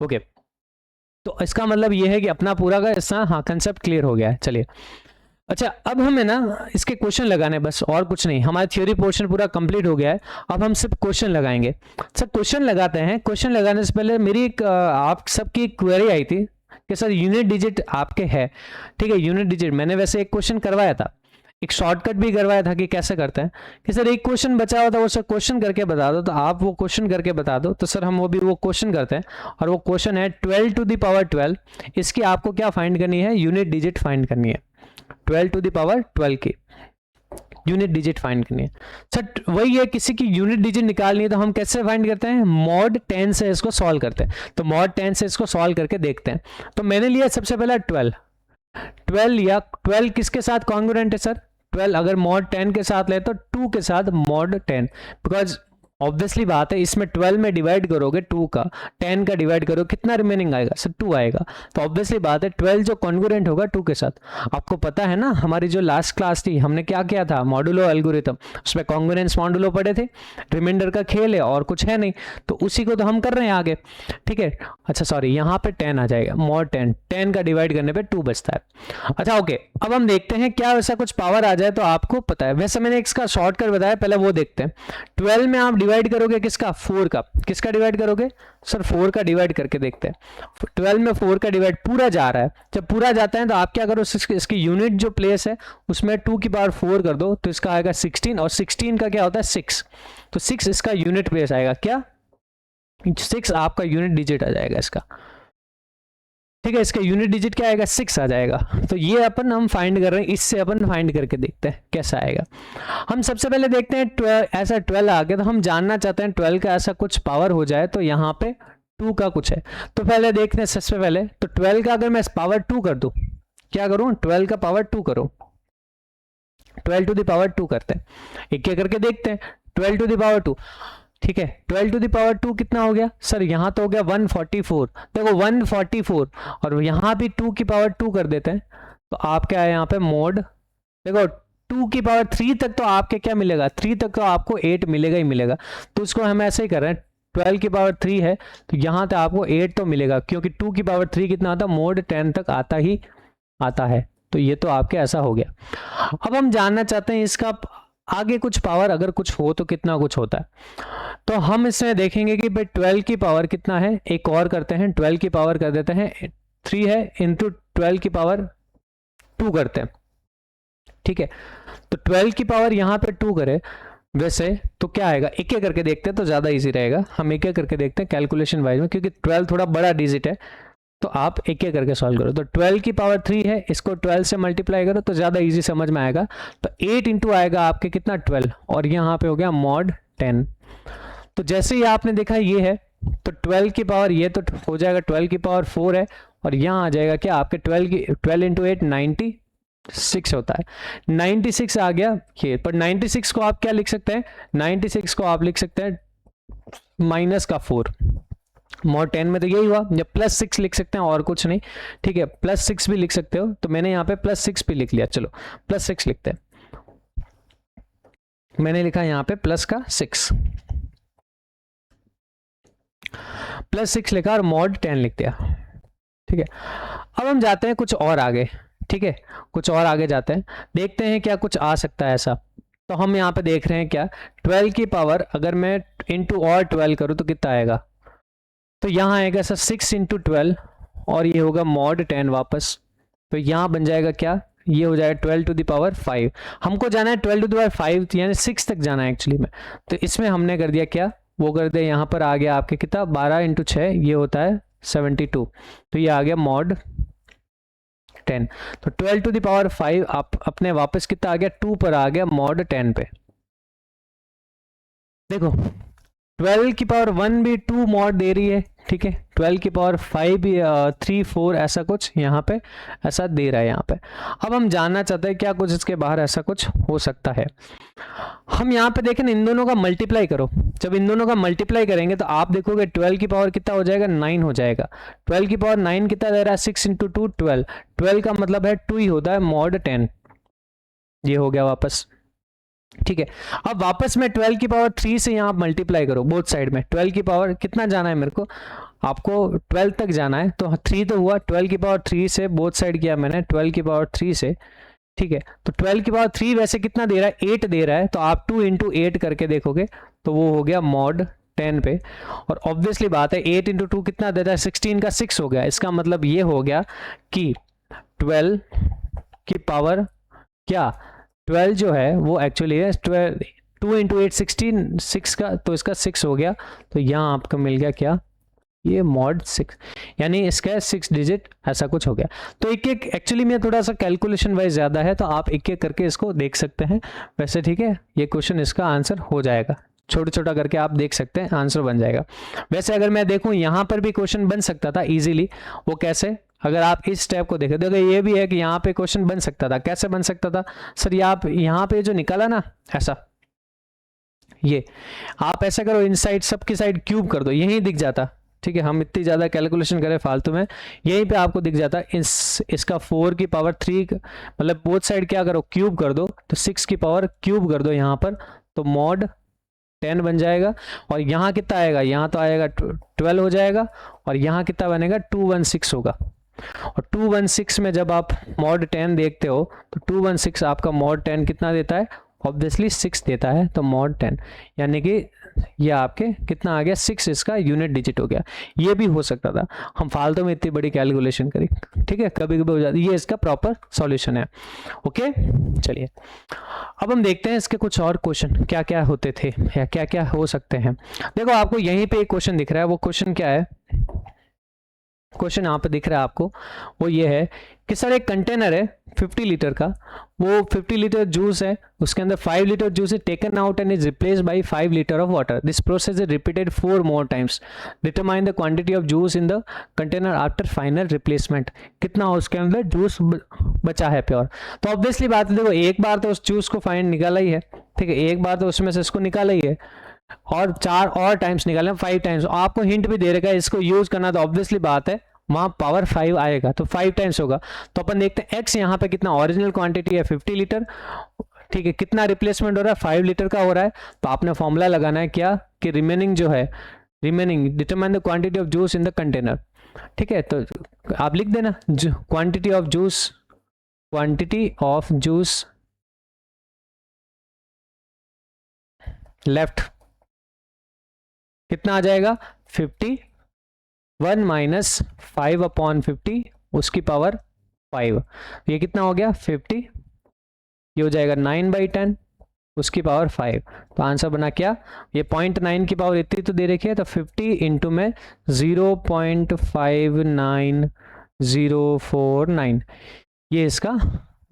S2: ओके, तो इसका मतलब ये है कि अपना पूरा का इसका हाँ कंसेप्ट क्लियर हो गया है। चलिए अच्छा, अब हमें ना इसके क्वेश्चन लगाने बस, और कुछ नहीं। हमारा थ्योरी पोर्शन पूरा कंप्लीट हो गया है, अब हम सिर्फ क्वेश्चन लगाएंगे। सर क्वेश्चन लगाते हैं। क्वेश्चन लगाने से पहले मेरी एक आप सबकी क्वेरी आई थी कि सर यूनिट डिजिट आपके है। ठीक है, यूनिट डिजिट मैंने वैसे एक क्वेश्चन करवाया था, एक शॉर्टकट भी करवाया था कि कैसे करते हैं, कि सर एक क्वेश्चन बचा हुआ था वो सर क्वेश्चन करके बता दो, तो आप वो क्वेश्चन करके बता दो। तो सर हम वो भी वो क्वेश्चन करते हैं, और वो क्वेश्चन है 12 टू द पावर 12। इसकी आपको क्या फाइंड करनी है? यूनिट डिजिट फाइंड करनी है। 12 टू द पावर 12 की यूनिट डिजिट फाइंड करनी है। सर वही है, किसी की यूनिट डिजिट निकालनी है तो हम कैसे फाइंड करते हैं? मॉड 10 से इसको सॉल्व करते हैं। तो मॉड 10 से इसको सॉल्व करके देखते हैं। तो मैंने लिया सबसे पहला 12 या 12 किसके साथ कॉन्ग्रुएंट है सर? 12 अगर मॉड 10 के साथ ले तो 2 के साथ मॉड 10, बिकॉज ऑब्वियसली बात है इसमें 12 में डिवाइड करोगे 2 का, 10 का डिवाइड करोगे कितना रिमेनिंग आएगा सर? 2 आएगा। तो ऑब्वियसली बात है 12 जो कॉन्ग्रुएंट होगा 2 के साथ। आपको पता है ना हमारी जो लास्ट क्लास थी हमने क्या किया था? मॉडुलो एल्गोरिथम, उसमें कॉन्ग्रुएंस मॉडुलो पढ़े थे। रिमाइंडर का खेल है और कुछ है नहीं, तो उसी को तो हम कर रहे हैं आगे। ठीक है, अच्छा सॉरी यहाँ पे 10 आ जाएगा, मॉड 10 का डिवाइड करने पे 2 बचता है। अच्छा ओके, अब हम देखते हैं क्या वैसा कुछ पावर आ जाए तो आपको पता है। वैसे मैंने इसका शॉर्टकट बताया, पहले वो देखते हैं। 12 में आप डिवाइड करोगे किसका? 4 का। किसका डिवाइड करोगे सर? 4 का डिवाइड करके देखते हैं। 12 में 4 का डिवाइड पूरा जा रहा है, जब पूरा जाता है तो आप क्या करो, इसकी यूनिट जो प्लेस है उसमें 2 की पावर 4 कर दो, तो इसका आएगा 16, और 16 का क्या होता है? 6। तो 6 इसका यूनिट प्लेस आएगा। क्या? 6 आपका यूनिट डिजिट आ जाएगा इसका। ठीक है, इसका यूनिट डिजिट क्या आएगा? 6 आ जाएगा। तो ये अपन हम फाइंड कर रहे हैं, इससे अपन फाइंड करके देखते हैं कैसा आएगा। हम सबसे पहले देखते हैं 12, ऐसा 12 आ गया तो हम जानना चाहते हैं 12 का ऐसा कुछ पावर हो जाए तो यहाँ पे 2 का कुछ है। तो पहले देखते हैं सबसे पहले, तो 12 का अगर मैं पावर 2 कर दूं, क्या करूं? 12 का पावर 2 करो, 12 टू द पावर 2 करते हैं, एक एक करके देखते हैं। 12 टू द पावर 2, ठीक है, 12 टू द पावर 2 कितना हो गया सर? यहाँ तो हो गया 144। देखो 144, और यहाँ भी 2 की पावर 2 कर देते हैं, तो आप क्या है यहाँ पे मोड, देखो 2 की पावर 3 तक तो आपके क्या मिलेगा? 3 तक तो आपको 8 मिलेगा ही मिलेगा। तो इसको हम ऐसे ही कर रहे हैं, 12 की पावर 3 है तो यहाँ तक आपको 8 तो मिलेगा, क्योंकि 2 की पावर 3 कितना आता है? मोड 10 तक आता ही आता है। तो ये तो आपके ऐसा हो गया। अब हम जानना चाहते हैं इसका आगे कुछ पावर अगर कुछ हो तो कितना कुछ होता है। तो हम इसमें देखेंगे कि भाई 12 की पावर कितना है, एक और करते हैं, 12 की पावर कर देते हैं 3 है, इंटू 12 की पावर 2 करते हैं। ठीक है, तो 12 की पावर यहाँ पे 2 करे वैसे तो क्या आएगा? एक एक करके देखते हैं तो ज़्यादा इजी रहेगा। हम एक एक करके देखते हैं कैलकुलेशन वाइज में, क्योंकि 12 थोड़ा बड़ा डिजिट है, तो आप एक एक करके सॉल्व करो। तो 12 की पावर 3 है, इसको 12 से मल्टीप्लाई करो तो ज़्यादा इजी समझ में आएगा। तो 8 इंटू आएगा आपके कितना? 12, और यहाँ पे हो गया मॉड 10। तो जैसे ही आपने देखा ये है, तो 12 की पावर ये तो हो जाएगा 12 की पावर 4 है, और यहाँ आ जाएगा क्या आपके 12 इंटू 8 96 होता है। 96 आ गया ये, पर 96 को आप क्या लिख सकते हैं? 96 को आप लिख सकते हैं माइनस का 4। मॉड 10 में तो यही हुआ, या प्लस 6 लिख सकते हैं और कुछ नहीं। ठीक है, प्लस 6 भी लिख सकते हो, तो मैंने यहाँ पे प्लस 6 भी लिख लिया। चलो प्लस 6 लिखते हैं, मैंने लिखा यहाँ पे प्लस का 6, प्लस 6 लिखा और मॉड 10 लिख दिया। ठीक है, अब हम जाते हैं कुछ और आगे। ठीक है, कुछ और आगे जाते हैं, देखते हैं क्या कुछ आ सकता है ऐसा। तो हम यहाँ पे देख रहे हैं क्या, 12 की पावर अगर मैं इंटू और 12 करूँ तो कितना आएगा? तो यहाँ आएगा सर 6 इंटू 12, और ये होगा मॉड 10 वापस। तो यहाँ बन जाएगा क्या? ये हो जाएगा 12 टू द पावर 5। हमको जाना है 12 टू द पावर 5 यानी 6 तक जाना है एक्चुअली में। तो इसमें हमने कर दिया क्या, वो कर दिया यहाँ पर आ गया आपके कितना 12 इंटू 6 ये होता है 72। तो ये आ गया मॉड 10। तो 12 टू द पावर 5 आप अपने वापस कितना आ गया 2 पर आ गया मॉड 10 पे। देखो 12 की पावर 1 भी 2 मॉड दे रही है, ठीक है। 12 की पावर 5 भी 3 4 ऐसा कुछ यहाँ पे ऐसा दे रहा है यहाँ पे। अब हम जानना चाहते हैं क्या कुछ इसके बाहर ऐसा कुछ हो सकता है। हम यहाँ पे देखें इन दोनों का मल्टीप्लाई करो। जब इन दोनों का मल्टीप्लाई करेंगे तो आप देखोगे 12 की पावर कितना हो जाएगा 9 हो जाएगा। 12 की पावर 9 कितना दे रहा है 6 इंटू 2 12। 12 का मतलब है 2 ही होता है मॉड 10। ये हो गया वापस, ठीक है। अब वापस में 12 की पावर 3 से यहाँ मल्टीप्लाई करो बोथ साइड में। 12 की पावर कितना जाना है मेरे को, आपको 12 तक जाना है तो 3 तो हुआ। 12 की पावर 3 से बोथ साइड किया मैंने 12 की पावर 3 से, ठीक है। तो 12 की पावर 3 वैसे कितना दे रहा है 8 दे रहा है, तो आप 2 इंटू 8 करके देखोगे तो वो हो गया मॉड 10 पे। और ऑब्वियसली बात है 8 इंटू 2 कितना देता है 16 का 6 हो गया। इसका मतलब ये हो गया कि 12 की पावर क्या 12 जो है वो एक्चुअली है 12 2 इंटू 8 16 6 का, तो इसका 6 हो गया। तो यहाँ आपको मिल गया क्या ये मॉड 6 यानी इसका 6 डिजिट ऐसा कुछ हो गया। तो एक एक एक्चुअली में थोड़ा सा कैलकुलेशन वाइज ज़्यादा है तो आप एक एक करके इसको देख सकते हैं वैसे, ठीक है। ये क्वेश्चन इसका आंसर हो जाएगा, छोटा छोटा करके आप देख सकते हैं आंसर बन जाएगा। वैसे अगर मैं देखूं यहाँ पर भी क्वेश्चन बन सकता था इजीली, वो कैसे, अगर आप इस स्टेप को देखें देखो ये भी है कि यहाँ पे क्वेश्चन बन सकता था। कैसे बन सकता था सर, ये आप यहाँ पे जो निकाला ना ऐसा, ये आप ऐसा करो इनसाइड सबकी साइड क्यूब कर दो, यहीं दिख जाता, ठीक है। हम इतनी ज़्यादा कैलकुलेशन करें फालतू में, यहीं पे आपको दिख जाता। इसका 4 की पावर 3 मतलब बोथ साइड क्या करो क्यूब कर दो, तो 6 की पावर क्यूब कर दो यहाँ पर, तो मॉड 10 बन जाएगा। और यहाँ कितना आएगा, यहाँ तो आएगा 12 हो जाएगा, और यहाँ कितना बनेगा 216 होगा। और 216 में जब आप मॉड 10 देखते हो तो 216 आपका मॉड 10 कितना देता है, ऑब्वियसली 6 देता है। तो मॉड 10 यानी कि ये आपके कितना आ गया 6 इसका यूनिट डिजिट हो गया। ये भी हो सकता था, हम फालतू में इतनी बड़ी कैलकुलेशन करी, ठीक है, कभी कभी हो जाती। ये इसका प्रॉपर सॉल्यूशन है, ओके। चलिए अब हम देखते हैं इसके कुछ और क्वेश्चन क्या क्या होते थे या क्या क्या हो सकते हैं। देखो आपको यहीं पे एक क्वेश्चन दिख रहा है, वो क्वेश्चन क्या है, क्वेश्चन यहाँ पे दिख रहा है आपको, वो ये है कि सर एक कंटेनर है 50 लीटर का, वो 50 लीटर जूस है, उसके अंदर 5 litre juice is taken out and is replaced by 5 liter of water. This process is repeated 4 more times. Determine the quantity of juice in the container after final replacement. कितना उसके अंदर juice बचा है pure. तो obviously बात है, देखो एक बार तो उस जूस को फाइंड निकाला ही है, ठीक है, एक बार तो उसमें से इसको निकाला ही है, और 4 और टाइम्स निकाले 5 टाइम्स। आपको हिंट भी दे रखा है इसको यूज करना, तो ऑब्वियसली बात है वहां पावर 5 आएगा तो 5 टाइम्स होगा। तो अपन देखते हैं x यहाँ पे कितना ओरिजिनल क्वांटिटी है 50 लीटर, ठीक है, कितना रिप्लेसमेंट हो रहा है 5 लीटर का हो रहा है। तो आपने फॉर्मूला लगाना है क्या कि रिमेनिंग जो है, remaining determine the quantity of juice in the container, ठीक है। तो आप लिख देना quantity of juice, quantity of juice left कितना आ जाएगा 51 माइनस 5 अपॉन 50 उसकी पावर 5, ये कितना हो गया 50, ये हो जाएगा 9/10 उसकी पावर 5। तो आंसर बना क्या, ये 0.9 की पावर इतनी तो दे रखी है, तो 50 इंटू में 0.59049 ये इसका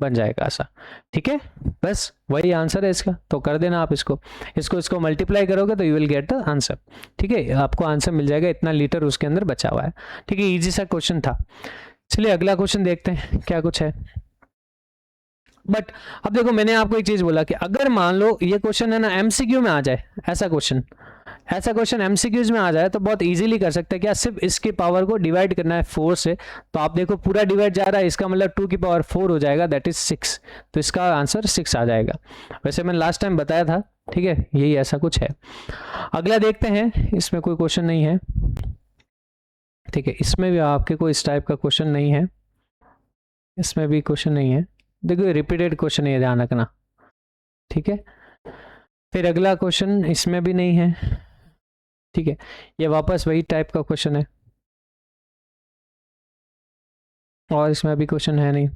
S2: बन जाएगा ऐसा, ठीक है। बस वही आंसर है इसका, तो कर देना आप इसको मल्टीप्लाई करोगे तो you will get the answer, ठीक है। आपको आंसर मिल जाएगा, इतना लीटर उसके अंदर बचा हुआ है, ठीक है। इजी सा क्वेश्चन था। चलिए अगला क्वेश्चन देखते हैं क्या कुछ है। बट अब देखो मैंने आपको एक चीज बोला कि अगर मान लो ये क्वेश्चन है ना एमसीक्यू में आ जाए, ऐसा क्वेश्चन एमसीक्यूज में आ जाए तो बहुत इजीली कर सकते हैं क्या, सिर्फ इसकी पावर को डिवाइड करना है 4 से। तो आप देखो पूरा डिवाइड जा रहा है, इसका मतलब 2 की पावर 4 हो जाएगा, दैट इज 6। तो इसका आंसर 6 आ जाएगा। वैसे मैंने लास्ट टाइम बताया था, ठीक है, यही ऐसा कुछ है। अगला देखते हैं, इसमें कोई क्वेश्चन नहीं है, ठीक है, इसमें भी आपके कोई इस टाइप का क्वेश्चन नहीं है, इसमें भी क्वेश्चन नहीं है। देखो रिपीटेड क्वेश्चन है, ध्यान रखना, ठीक है। फिर अगला क्वेश्चन इसमें भी नहीं है, ठीक है, ये वापस वही टाइप का क्वेश्चन है, और इसमें अभी क्वेश्चन है नहीं।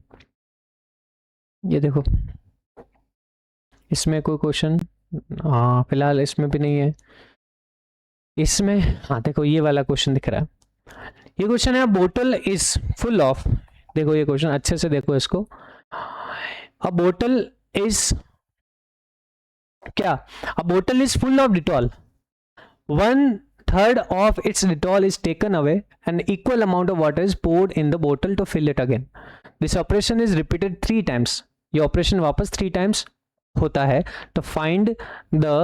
S2: ये देखो, इसमें कोई क्वेश्चन, हाँ फिलहाल इसमें भी नहीं है। इसमें हाँ देखो ये वाला क्वेश्चन दिख रहा है। ये क्वेश्चन है, बोतल इज फुल ऑफ, देखो ये क्वेश्चन अच्छे से देखो इसको। अ बोतल इज क्या, अ बोतल is full of Dettol, 1/3 of its Dettol is taken away and equal amount of water is poured in the bottle to fill it again. This operation is repeated 3 times. ये operation वापस 3 times होता है to find the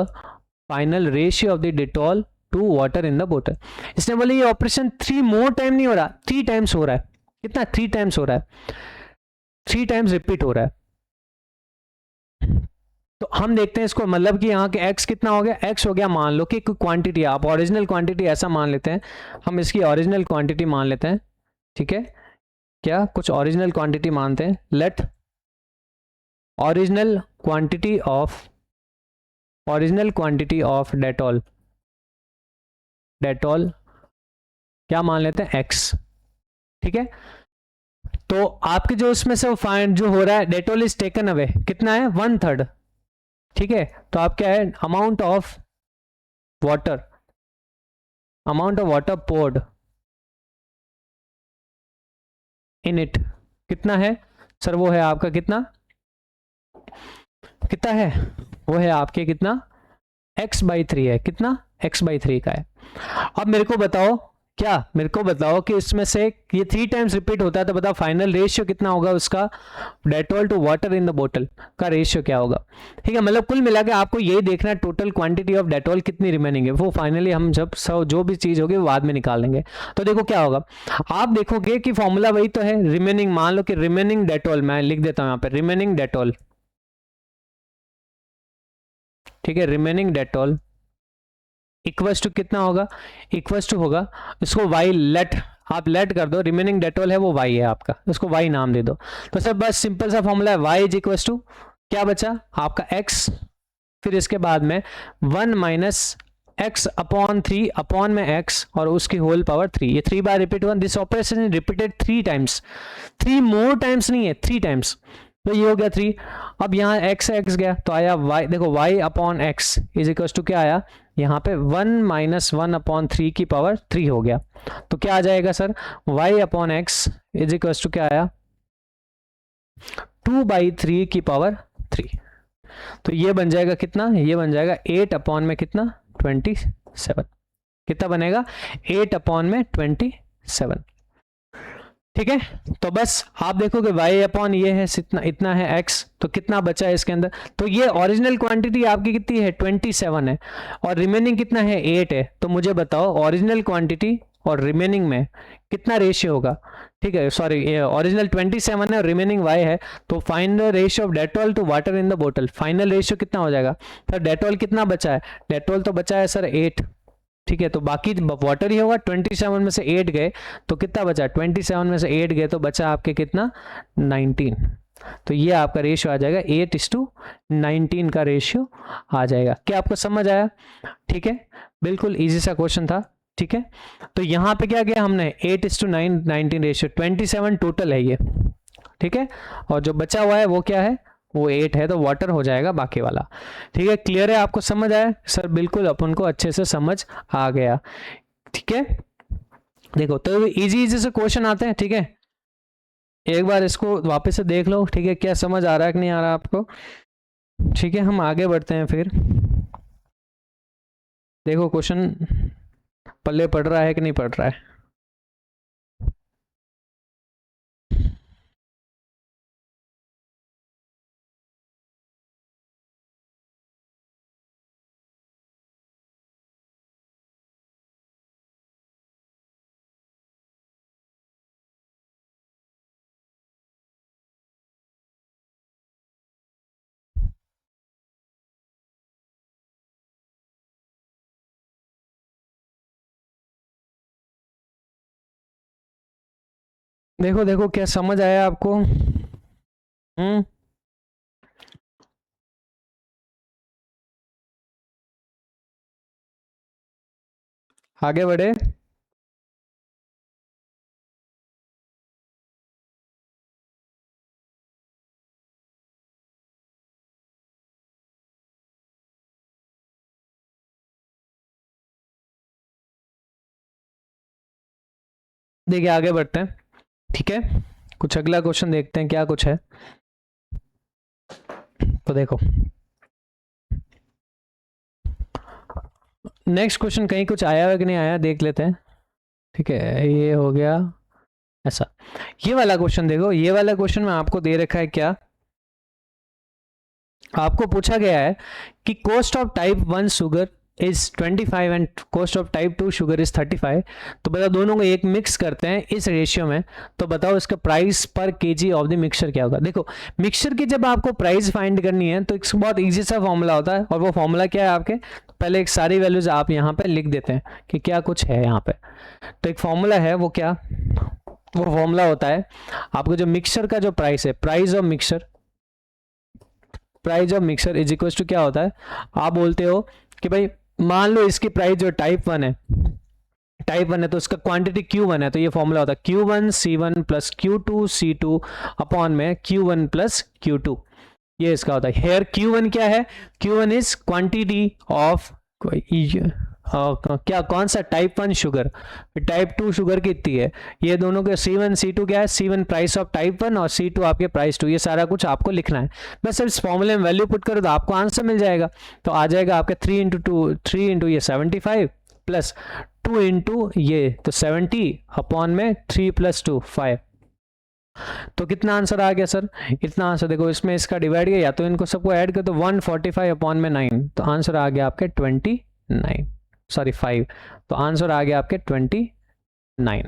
S2: final ratio of the Dettol to water in the bottle. इसने बोले ये operation 3 more time नहीं हो रहा, 3 times हो रहा है। कितना? 3 times हो रहा है, 3 times रिपीट हो रहा है। तो हम देखते हैं इसको, मतलब कि यहाँ के x कितना हो गया, x हो गया, मान लो कि कोई क्वांटिटी, आप ओरिजिनल क्वांटिटी ऐसा मान लेते हैं, हम इसकी ओरिजिनल क्वांटिटी मान लेते हैं, ठीक है, क्या कुछ ओरिजिनल क्वांटिटी मानते हैं, let original quantity of Dettol, Dettol क्या मान लेते हैं, x, ठीक है। तो आपके जो उसमें से फाइंड जो हो रहा है, डेटॉल इज टेकन अवे, कितना है, 1/3, ठीक है। तो आप क्या है, amount of water poured in it, कितना है सर, वो है आपका कितना, कितना है, वो है आपके कितना, x/3 है, कितना, x/3 का है। अब मेरे को बताओ, क्या मेरे को बताओ कि इसमें से ये 3 टाइम्स रिपीट होता है, तो बताओ फाइनल रेशियो कितना होगा उसका, Dettol to water in the बोतल का रेशियो क्या होगा, ठीक है। मतलब कुल मिला के आपको यही देखना है टोटल क्वांटिटी ऑफ डेटॉल कितनी रिमेनिंग है, वो फाइनली हम जब जो भी चीज होगी वो बाद में निकाल लेंगे। तो देखो क्या होगा, आप देखोगे कि फॉर्मूला वही तो है, रिमेनिंग, मान लो कि रिमेनिंग डेटॉल, मैं लिख देता हूं यहाँ पे रिमेनिंग डेटॉल, ठीक है, रिमेनिंग डेटॉल इक्वल्स टू कितना होगा, इक्वल्स टू होगा, इसको वाई लेट, आप लेट कर दो, रिमेनिंग डेटॉल है वो वाई है आपका, इसको वाई नाम दे दो। तो सर बस सिंपल सा फॉर्मूला है, वाई इज इक्वल्स टू क्या बचा आपका एक्स, फिर इसके बाद में 1 माइनस एक्स अपॉन 3 अपॉन में एक्स और उसकी होल पावर 3, ये 3 बार रिपीट हुआ, this operation is repeated 3 times, 3 more times नहीं है, 3 टाइम्स। तो ये हो गया 3। अब यहाँ x x गया तो आया y, देखो y upon x is equal to क्या आया, यहाँ पे 1 माइनस 1 अपॉन 3 की पावर 3 हो गया। तो क्या आ जाएगा sir, y upon x is equal to क्या आया, 2/3 की पावर 3। तो ये बन जाएगा कितना, ये बन जाएगा 8 अपॉन में कितना, 27, कितना बनेगा, 8 अपॉन में 27, ठीक है। तो बस आप देखोगे y अपॉन ये है इतना, इतना है x, तो कितना बचा है इसके अंदर, तो ये ओरिजिनल क्वांटिटी आपकी कितनी है, 27 है, और रिमेनिंग कितना है, 8 है। तो मुझे बताओ ओरिजिनल क्वांटिटी और रिमेनिंग में कितना रेशियो होगा, ठीक है, सॉरी ओरिजिनल 27 है और रिमेनिंग y है, तो find the ratio of Dettol to water in the बोतल, फाइनल रेशियो कितना हो जाएगा। सर डेटॉल कितना बचा है, डेटॉल तो बचा है सर 8, ठीक है, तो बाकी वाटर ही होगा, 27 में से 8 गए तो कितना बचा, 27 में से 8 गए तो बचा आपके कितना, 19। तो ये आपका रेशियो आ जाएगा 8:19 का रेशियो आ जाएगा। क्या आपको समझ आया, ठीक है, बिल्कुल इजी सा क्वेश्चन था, ठीक है। तो यहाँ पे क्या किया हमने, 8:9 19 रेशियो, 27 टोटल है ये, ठीक है, और जो बचा हुआ है वो क्या है, वो 8 है, तो वाटर हो जाएगा बाकी वाला, ठीक है। क्लियर है, आपको समझ आया सर, बिल्कुल अपन को अच्छे से समझ आ गया, ठीक है। देखो तो इजी इजी से क्वेश्चन आते हैं, ठीक है, एक बार इसको वापस से देख लो, ठीक है, क्या समझ आ रहा है कि नहीं आ रहा आपको, ठीक है। हम आगे बढ़ते हैं फिर, देखो क्वेश्चन पल्ले पड़ रहा है कि नहीं पड़ रहा है। देखो देखो क्या समझ आया आपको, आगे बढ़े। देखिए आगे बढ़ते हैं, ठीक है। कुछ अगला क्वेश्चन देखते हैं क्या कुछ है। तो देखो नेक्स्ट क्वेश्चन कहीं कुछ आया है कि नहीं आया देख लेते हैं, ठीक है। ये हो गया ऐसा। ये वाला क्वेश्चन देखो, ये वाला क्वेश्चन में आपको दे रखा है क्या, आपको पूछा गया है कि cost of type 1 sugar is 25 and cost of type 2 sugar is 35। तो बताओ दोनों को एक मिक्स करते हैं इस रेशियो में, तो बताओ इसका प्राइस पर केजी ऑफ द मिक्सचर क्या होगा। देखो मिक्सचर की जब आपको प्राइस फाइंड करनी है तो एक बहुत इजी सा फॉर्मूला होता है, और वो फॉर्मूला क्या है आपके, पहले एक सारी वैल्यूज आप यहाँ पे लिख देते हैं कि क्या कुछ है यहाँ पे। तो एक फॉर्मूला है वो क्या, वो फॉर्मूला होता है आपको जो मिक्सचर का जो प्राइस है, price of mixture, price of mixture is equal to क्या होता है, आप बोलते हो कि भाई मान लो इसकी प्राइस जो टाइप 1 है, टाइप 1 है तो उसका क्वांटिटी Q1 है, तो ये फॉर्मूला होता है Q1 C1 plus Q2 C2 upon में Q1 प्लस Q2, ये इसका होता है। हेयर Q1 क्या है, Q1 इज क्वांटिटी ऑफ क्या कौन सा टाइप 1 शुगर, टाइप 2 शुगर कितनी है, ये दोनों के C1 C2 क्या है, C1 प्राइस ऑफ टाइप 1 और C2 आपके प्राइस 2, ये सारा कुछ आपको लिखना है। बस इस फॉर्मूले में वैल्यू पुट करो तो आपको आंसर मिल जाएगा। तो आ जाएगा आपके 3 इंटू ये 75 प्लस 2 इंटू ये तो 70 अपॉन में 3 प्लस 2 5। तो कितना आंसर आ गया सर, इतना आंसर देखो इसमें इसका डिवाइड किया या तो इनको सबको ऐड कर तो 145 अपॉन में 9, तो आंसर आ गया आपके 29 सॉरी 5, तो आंसर आ गया आपके 29,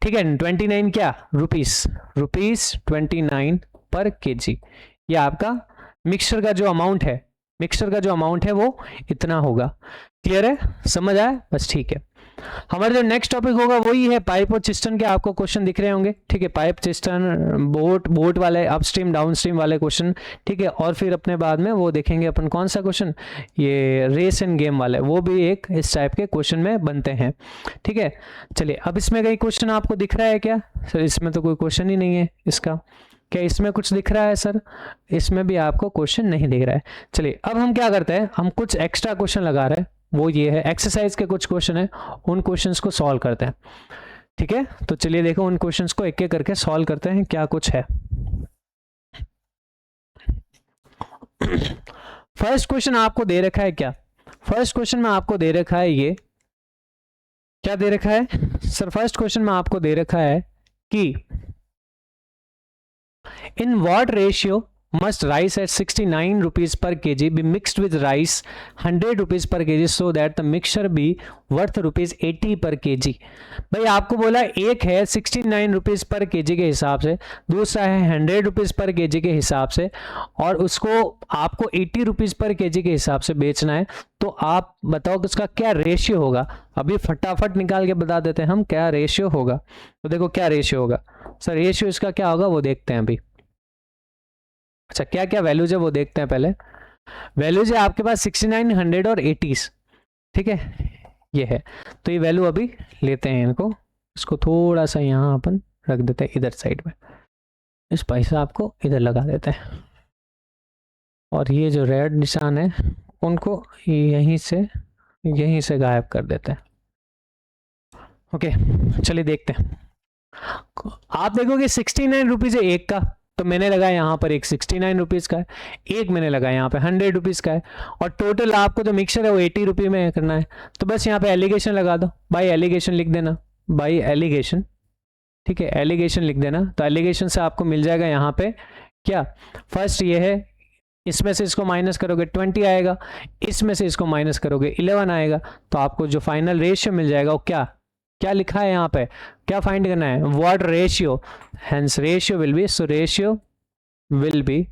S2: ठीक है। 29 क्या रुपीस, रुपीस 29 पर केजी, ये आपका मिक्सचर का जो अमाउंट है, मिक्सचर का जो अमाउंट है वो इतना होगा। क्लियर है, समझ आया, बस ठीक है। हमारा जो नेक्स्ट टॉपिक होगा वही है पाइप और चिस्टन के, आपको क्वेश्चन दिख रहे होंगे, ठीक है। पाइप चिस्टन बोट वाले अपस्ट्रीम डाउनस्ट्रीम वाले क्वेश्चन, ठीक है। और फिर अपने बाद में वो देखेंगे अपन कौन सा क्वेश्चन, ये रेस एंड गेम वाले, वो भी एक इस टाइप के क्वेश्चन में बनते हैं, ठीक है। चलिए अब इसमें कई क्वेश्चन आपको दिख रहा है क्या सर, इसमें तो कोई क्वेश्चन ही नहीं है इसका, क्या इसमें कुछ दिख रहा है सर, इसमें भी आपको क्वेश्चन नहीं दिख रहा है। चलिए अब हम क्या करते हैं, हम कुछ एक्स्ट्रा क्वेश्चन लगा रहे हैं, वो ये है एक्सरसाइज के कुछ क्वेश्चन है, उन क्वेश्चंस को सॉल्व करते हैं, ठीक है। तो चलिए देखो उन क्वेश्चंस को एक एक करके सॉल्व करते हैं क्या कुछ है। फर्स्ट क्वेश्चन आपको दे रखा है क्या, फर्स्ट क्वेश्चन में आपको दे रखा है ये क्या दे रखा है सर, फर्स्ट क्वेश्चन में आपको दे रखा है कि in what ratio must rice at 69 rupees per kg be mixed with rice 100 rupees per kg so that the mixture be worth rupees 80 per kg। भाई आपको बोला एक है 69 रुपीज पर केजी के हिसाब से, दूसरा है 100 रुपीज पर केजी के हिसाब से, और उसको आपको 80 रुपीज पर केजी के हिसाब से बेचना है। तो आप बताओ कि उसका क्या रेशियो होगा, अभी फटाफट निकाल के बता देते हैं हम क्या रेशियो होगा। तो देखो क्या रेशियो होगा सर, रेशियो इसका क्या होगा वो देखते हैं अभी। अच्छा क्या क्या वैल्यूज है वो देखते हैं पहले। वैल्यूज है आपके पास 69, 100 और 80, ठीक है, ये है। तो ये वैल्यू अभी लेते हैं इनको, इसको थोड़ा सा यहाँ अपन रख देते हैं इधर साइड में, इस पैसा आपको इधर लगा देते हैं, और ये जो रेड निशान है उनको यहीं से गायब कर देते हैं। ओके चलिए देखते हैं। आप देखोगे 69 रुपीज है एक का, तो मैंने लगाया यहाँ पर एक 69 रुपीज का है, एक मैंने लगाया यहाँ पे 100 रुपीज का है, और टोटल आपको जो मिक्सचर है वो 80 रुपये में करना है। तो बस यहाँ पे एलिगेशन लगा दो, बाई एलिगेशन लिख देना, बाई एलिगेशन, ठीक है, एलिगेशन लिख देना। तो एलिगेशन से आपको मिल जाएगा यहाँ पे क्या, फर्स्ट ये है, इसमें से इसको माइनस करोगे 20 आएगा, इसमें से इसको माइनस करोगे 11 आएगा, तो आपको जो फाइनल रेशियो मिल जाएगा वो क्या क्या लिखा है यहाँ पे, क्या फाइंड करना है, what ratio, hence ratio will be, so ratio will be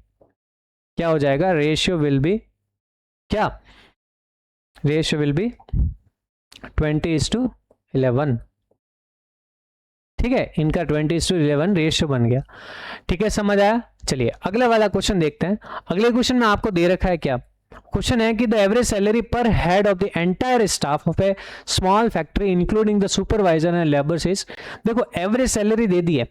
S2: क्या हो जाएगा, रेशियो विल बी क्या, रेशियो विल बी 20:11, ठीक है, इनका 20:11 रेशियो बन गया, ठीक है, समझ आया। चलिए अगला वाला क्वेश्चन देखते हैं। अगले क्वेश्चन में आपको दे रखा है क्या, क्वेश्चन है कि द एवरेज सैलरी पर head of the entire staff of A small factory including the supervisor and labours is, देखो एवरेज सैलरी दे दी है,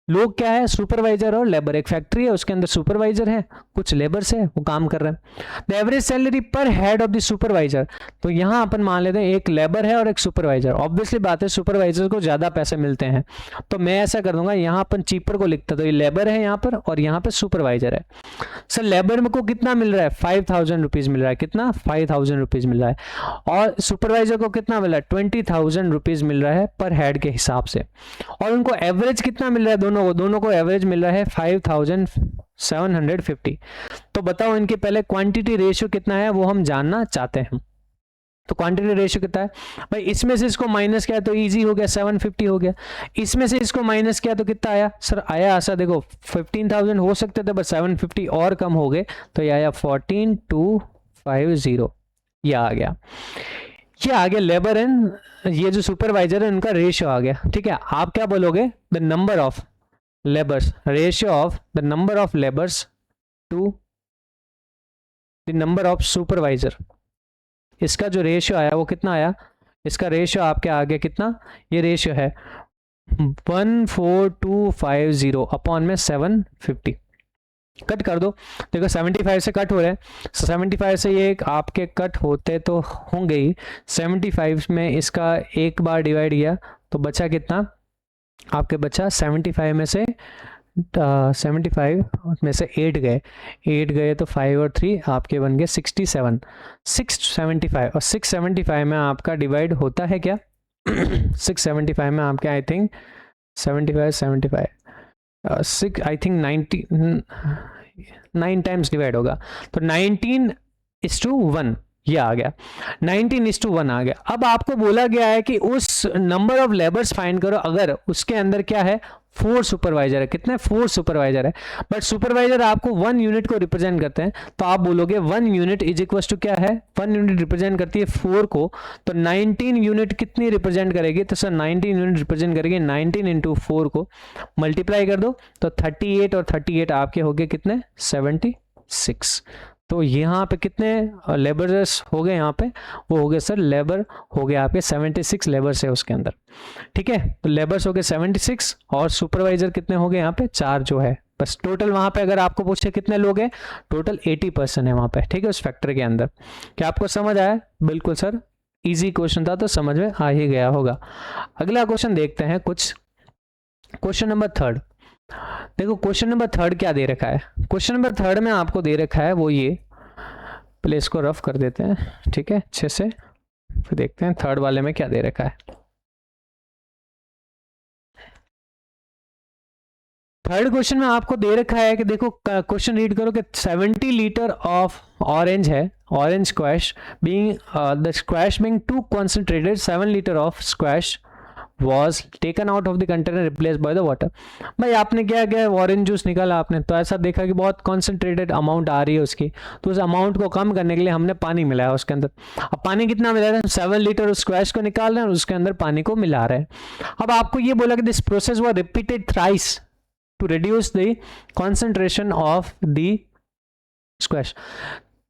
S2: लोग क्या है, सुपरवाइजर और लेबर। एक फैक्ट्री है, उसके अंदर सुपरवाइजर है, कुछ लेबर्स है, वो काम कर रहे हैं। द एवरेज सैलरी पर हेड ऑफ द सुपरवाइजर, तो यहां अपन मान लेते हैं एक लेबर है और एक सुपरवाइजर। ऑब्वियसली बात है सुपरवाइजर को ज्यादा पैसे मिलते हैं, तो मैं ऐसा कर दूंगा, यहां अपन चीपर को लिखता, तो ये लेबर है यहाँ पर और यहाँ पे सुपरवाइजर है। सर लेबर में को कितना मिल रहा है, 5000 रुपीज मिल रहा है, कितना 5000 रुपीज मिल रहा है, और सुपरवाइजर को कितना मिल रहा है, 20,000 रुपीज मिल रहा है पर हेड के हिसाब से। और उनको एवरेज कितना मिल रहा है, दोनों को एवरेज मिल रहा है 5750। तो बताओ इनके पहले क्वांटिटी रेशियो कितना है वो हम जानना चाहते हैं। तो क्वांटिटी रेशियो कितना है भाई, इसमें से इसको माइनस किया तो इजी हो गया, 750 हो गया। इसमें से इसको माइनस किया तो कितना आया सर, आया ऐसा देखो 15,000 हो सकते थे, बस 750 और कम हो गए, तो ये आया 14,250, ये आ गया। ये आ गया लेबर एंड ये जो सुपरवाइजर है उनका रेशियो आ गया। ठीक है, आप क्या बोलोगे, the number of labours, ratio of the number of labours to the number of supervisor. इसका जो रेशियो आया वो कितना आया, इसका रेशियो आपके आ गया कितना, ये रेशियो है 14250 अपॉन में 750। कट कर दो, देखो 75 से कट हो रहे हैं, 75 से ये एक आपके कट होते तो होंगे ही। 75 में इसका एक बार डिवाइड किया तो बचा कितना आपके, बचा 75 में से 75 में से 8 गए तो 5 और 3 आपके बन गए 67, 675। और 675 में आपका डिवाइड होता है क्या 675 में आपके I think 75 6 I think 9 times divide होगा, तो 19:1 ये आ गया, 19:1 आ गया। अब आपको बोला गया है कि उस नंबर ऑफ लेबर्स फाइंड करो अगर उसके अंदर क्या है 4 सुपरवाइजर है, कितने 4 सुपरवाइजर है, बट सुपरवाइजर आपको 1 यूनिट को रिप्रेजेंट करते हैं, तो आप बोलोगे 1 यूनिट इज इक्वल टू क्या है, 1 यूनिट रिप्रेजेंट करती है 4 को, तो 19 यूनिट कितनी रिप्रेजेंट करेगी, तो सर 19 यूनिट रिप्रेजेंट करेगी 19 इंटू 4 को मल्टीप्लाई कर दो तो 38 और 38 आपके हो गए कितने 76। तो यहाँ पे कितने लेबर्स हो गए, यहाँ पे वो हो गए सर लेबर हो गए आपके 76 लेबर्स है उसके अंदर। ठीक है, तो लेबर्स हो गए 76 और सुपरवाइजर कितने हो गए यहाँ पे 4 जो है, बस टोटल वहां पे अगर आपको पूछे कितने लोग हैं, टोटल 80% है वहां पे। ठीक है, उस फैक्टर के अंदर। क्या आपको समझ आया, बिल्कुल सर इजी क्वेश्चन था तो समझ में आ ही गया होगा। अगला क्वेश्चन देखते हैं कुछ, क्वेश्चन नंबर 3। देखो क्वेश्चन नंबर 3 क्या दे रखा है, क्वेश्चन नंबर 3 में आपको दे रखा है वो ये, पहले इसको रफ कर देते हैं ठीक है अच्छे से, फिर देखते हैं 3 वाले में क्या दे रखा है। 3 क्वेश्चन में आपको दे रखा है कि देखो क्वेश्चन रीड करो कि 70 लीटर ऑफ ऑरेंज है, orange squash being the squash being too concentrated, 7 litre of squash was taken out of the container replaced by the water। भाई आपने क्या किया, ऑरेंज जूस निकाला आपने, तो ऐसा देखा कि बहुत कॉन्सेंट्रेटेड अमाउंट आ रही है उसकी, तो उस अमाउंट को कम करने के लिए हमने पानी मिलाया उसके अंदर। अब पानी कितना मिला रहे हैं, 7 लीटर उस स्क्वैश को निकाल रहे हैं और उसके अंदर पानी को मिला रहे हैं। अब आपको ये बोला कि this process was repeated thrice to reduce the concentration of the squash,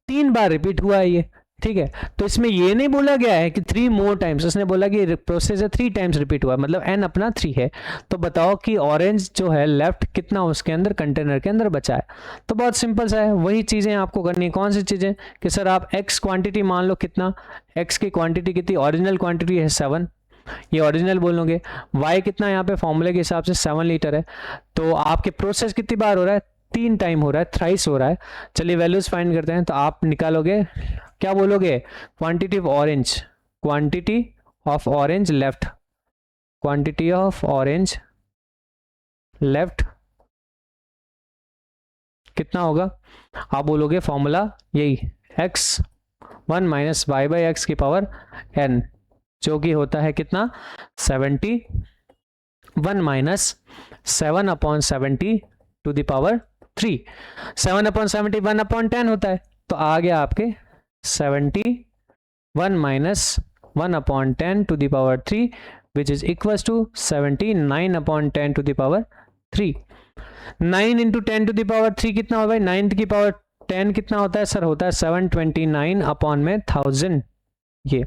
S2: 3 बार रिपीट हुआ है ये। ठीक है, तो इसमें ये नहीं बोला गया है कि 3 मोर टाइम्स, उसने बोला कि प्रोसेस है 3 टाइम्स रिपीट हुआ, मतलब n अपना 3 है। तो बताओ कि ऑरेंज जो है लेफ्ट कितना उसके अंदर कंटेनर के अंदर बचा है। तो बहुत सिंपल सा है, वही चीजें आपको करनी है। कौन सी चीजें कि सर आप x क्वांटिटी मान लो, कितना x की क्वांटिटी कितनी, ओरिजिनल क्वांटिटी है 7, ये ओरिजिनल बोलोगे। y कितना यहाँ पे फॉर्मूले के हिसाब से 7 लीटर है, तो आपके प्रोसेस कितनी बार हो रहा है, 3 टाइम हो रहा है, थ्राइस हो रहा है। चलिए वैल्यूज फाइंड करते हैं, तो आप निकालोगे क्या बोलोगे, quantity of orange, quantity of orange left, quantity of orange left कितना होगा, आप बोलोगे फॉर्मूला यही x1 minus y by x की पावर n, जो कि होता है कितना 71 minus 7 upon 70 to the power 3, 7 upon 70 1 upon 10 होता है, तो आ गया आपके 71 minus 1 upon 10 to the power 3 which is equals to 79 upon 10 to the power 3। 9 into 10 to the power 3 कितना होगा, 9 की पावर 10 कितना होता है सर, होता है 729 अपॉन में 1000 ये।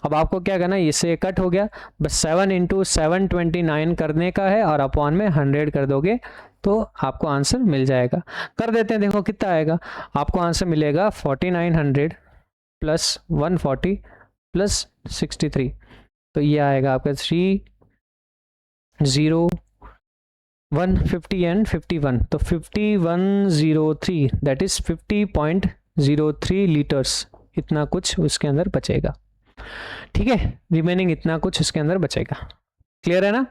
S2: अब आपको क्या करना है, इससे कट हो गया, बस 7 इंटू 729 करने का है और अपॉन में 100 कर दोगे तो आपको आंसर मिल जाएगा। कर देते हैं, देखो कितना आएगा, आपको आंसर मिलेगा 4900 प्लस 140 प्लस 63, तो ये आएगा आपका 30150 एंड 51, तो 5103 दैट इज 50.03 लीटर्स, इतना कुछ उसके अंदर बचेगा। ठीक है, रिमेनिंग इतना कुछ उसके अंदर बचेगा। क्लियर है ना?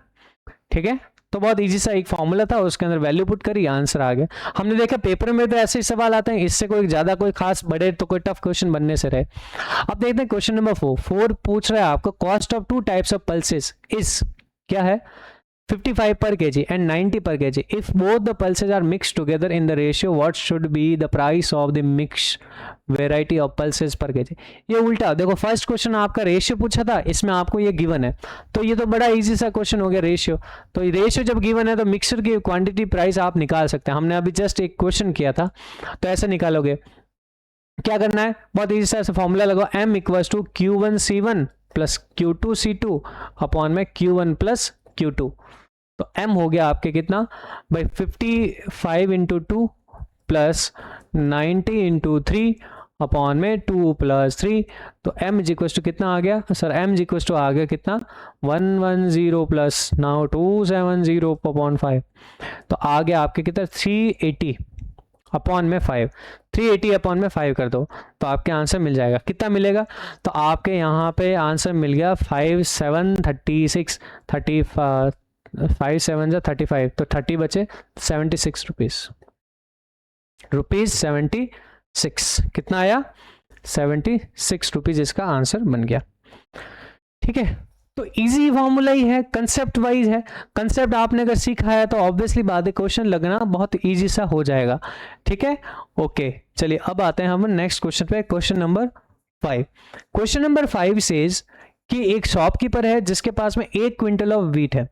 S2: ठीक है, तो बहुत इजी सा एक फॉर्मूला था, उसके अंदर वैल्यू पुट करी, आंसर आ गया। हमने देखा पेपर में तो ऐसे ही सवाल आते हैं, इससे कोई ज्यादा कोई खास बड़े तो कोई टफ क्वेश्चन बनने से रहे। अब देखते हैं क्वेश्चन नंबर 4 पूछ रहा है आपको cost of 2 types of pulses is, क्या है, 55 per kg and 90 per kg. If both the pulses are mixed together in the ratio, what should be the price of the mixed variety of pulses per kg? ये उल्टा देखो, first question आपका ratio पूछा था, इसमें आपको ये given है, तो ये तो बड़ा इजी सा क्वेश्चन हो गया रेशियो। तो रेशियो जब गिवन है तो मिक्सर की क्वांटिटी प्राइस आप निकाल सकते हैं। हमने अभी जस्ट एक क्वेश्चन किया था, तो ऐसे निकालोगे। क्या करना है, बहुत इजी सा फॉर्मूला लगाओ, m equals to Q1C1 plus Q2C2 upon में Q1 प्लस Q2। तो m हो गया आपके कितना भाई, 55 इंटू 2 प्लस 90 इंटू 3 अपॉन में 2 प्लस 3, तो m इज इक्वल टू कितना आ गया sir, m is equal to आ गया कितना 110 प्लस नाउ 270 अपॉन 5, तो आ गया आपके कितना 380 अपॉन में 5, 380 अपॉन में 5 कर दो तो आपके आंसर मिल जाएगा। कितना मिलेगा, तो आपके यहाँ पे आंसर मिल गया 5 7 36 5 7 35, तो 30 बचे 76 रुपीज 76, कितना आया 76 रुपीज, इसका आंसर बन गया। ठीक है, तो इजी फॉर्मूला ही है, कंसेप्ट वाइज है। कंसेप्ट आपने अगर सीखा है तो ऑब्वियसली बात है, क्वेश्चन लगना बहुत इजी सा हो जाएगा। ठीक है, ओके, चलिए अब आते हैं हम नेक्स्ट क्वेश्चन पे, question number 5। Question number 5 says कि एक शॉपकीपर है जिसके पास में 1 क्विंटल ऑफ वीट है,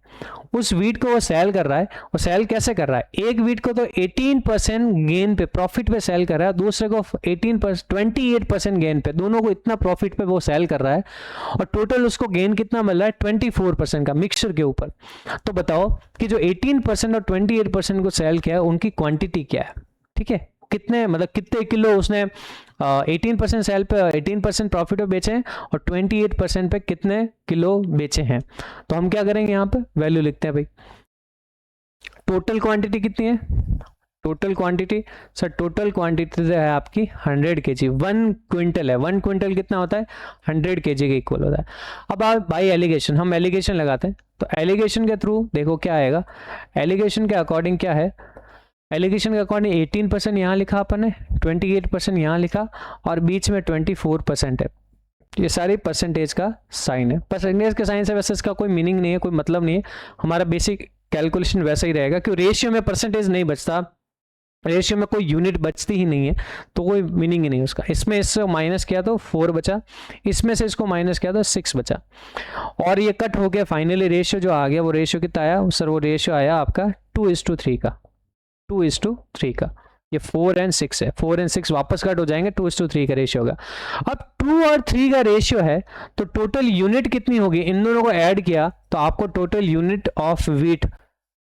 S2: उस वीट को वो सेल कर रहा है। वो सेल कैसे कर रहा है, एक वीट को तो 18% गेन पे, प्रॉफिट पे सेल कर रहा है, दूसरे को 28% गेन पे, दोनों को इतना प्रॉफिट पे वो सेल कर रहा है, और टोटल उसको गेन कितना मिल रहा है 24% का मिक्सचर के ऊपर। तो बताओ कि जो 18% और 28% को सेल किया है उनकी क्वांटिटी क्या है। ठीक है, कितने मतलब कितने किलो उसने 18% सेल पे 18% प्रॉफिट पे बेचे हैं और 28% पे कितने किलो बेचे हैं। तो हम क्या करेंगे, यहाँ पे वैल्यू लिखते हैं भाई। टोटल क्वांटिटी कितनी है, total quantity sir, total quantity है आपकी 100 kg, 1 क्विंटल है, 1 क्विंटल कितना होता है 100 kg के इक्वल होता है। अब आप बाई एलिगेशन, हम एलिगेशन लगाते हैं, तो एलिगेशन के थ्रू देखो क्या आएगा, एलिगेशन के अकॉर्डिंग क्या है, एलिगेशन के अकॉर्डिंग 18% यहाँ लिखा अपन ने, 28% यहाँ लिखा और बीच में 24% है। ये सारी परसेंटेज का साइन है, परसेंटेज के साइन से वैसे इसका कोई मीनिंग नहीं है, कोई मतलब नहीं है, हमारा बेसिक कैलकुलेशन वैसा ही रहेगा, क्योंकि रेशियो में परसेंटेज नहीं बचता, रेशियो में कोई यूनिट बचती ही नहीं है, तो कोई मीनिंग ही नहीं उसका। इसमें इससे माइनस किया तो 4 बचा, इसमें से इसको माइनस किया तो 6 बचा, और ये कट हो गया। फाइनली रेशियो जो आ गया वो रेशियो कितना आया सर, वो रेशियो आया आपका 2:3 का, 2:3 का। ये 4 और 6 है, 4 और 6 वापस कट हो जाएंगे, 2:3 का रेशियो होगा। अब 2 और 3 का रेशियो है तो टोटल यूनिट कितनी होगी, इन दोनों को ऐड किया तो आपको टोटल यूनिट ऑफ व्हीट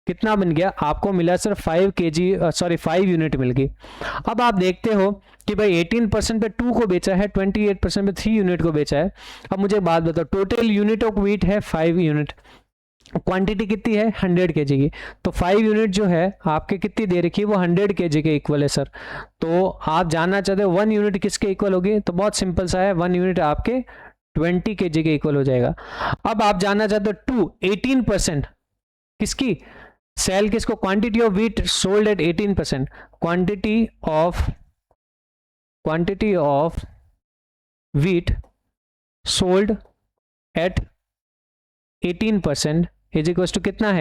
S2: कितना बन गया, आपको मिला सर 5 यूनिट मिल गई। अब आप देखते हो कि भाई 18% पे 2 को बेचा है, 28% पे 3 यूनिट को बेचा है। अब मुझे बात बताओ, टोटल यूनिट ऑफ व्हीट है 5 यूनिट, क्वांटिटी कितनी है 100 kg की, तो 5 यूनिट जो है आपके कितनी दे रखी है, वो 100 kg के इक्वल है सर। तो आप जानना चाहते हो 1 यूनिट किसके इक्वल होगी, तो बहुत सिंपल सा है, 1 यूनिट आपके 20 kg के इक्वल हो जाएगा। अब आप जानना चाहते हो 18% किसकी, सेल किसको, quantity of wheat sold at 18%, quantity of wheat sold at 18% is equal to कितना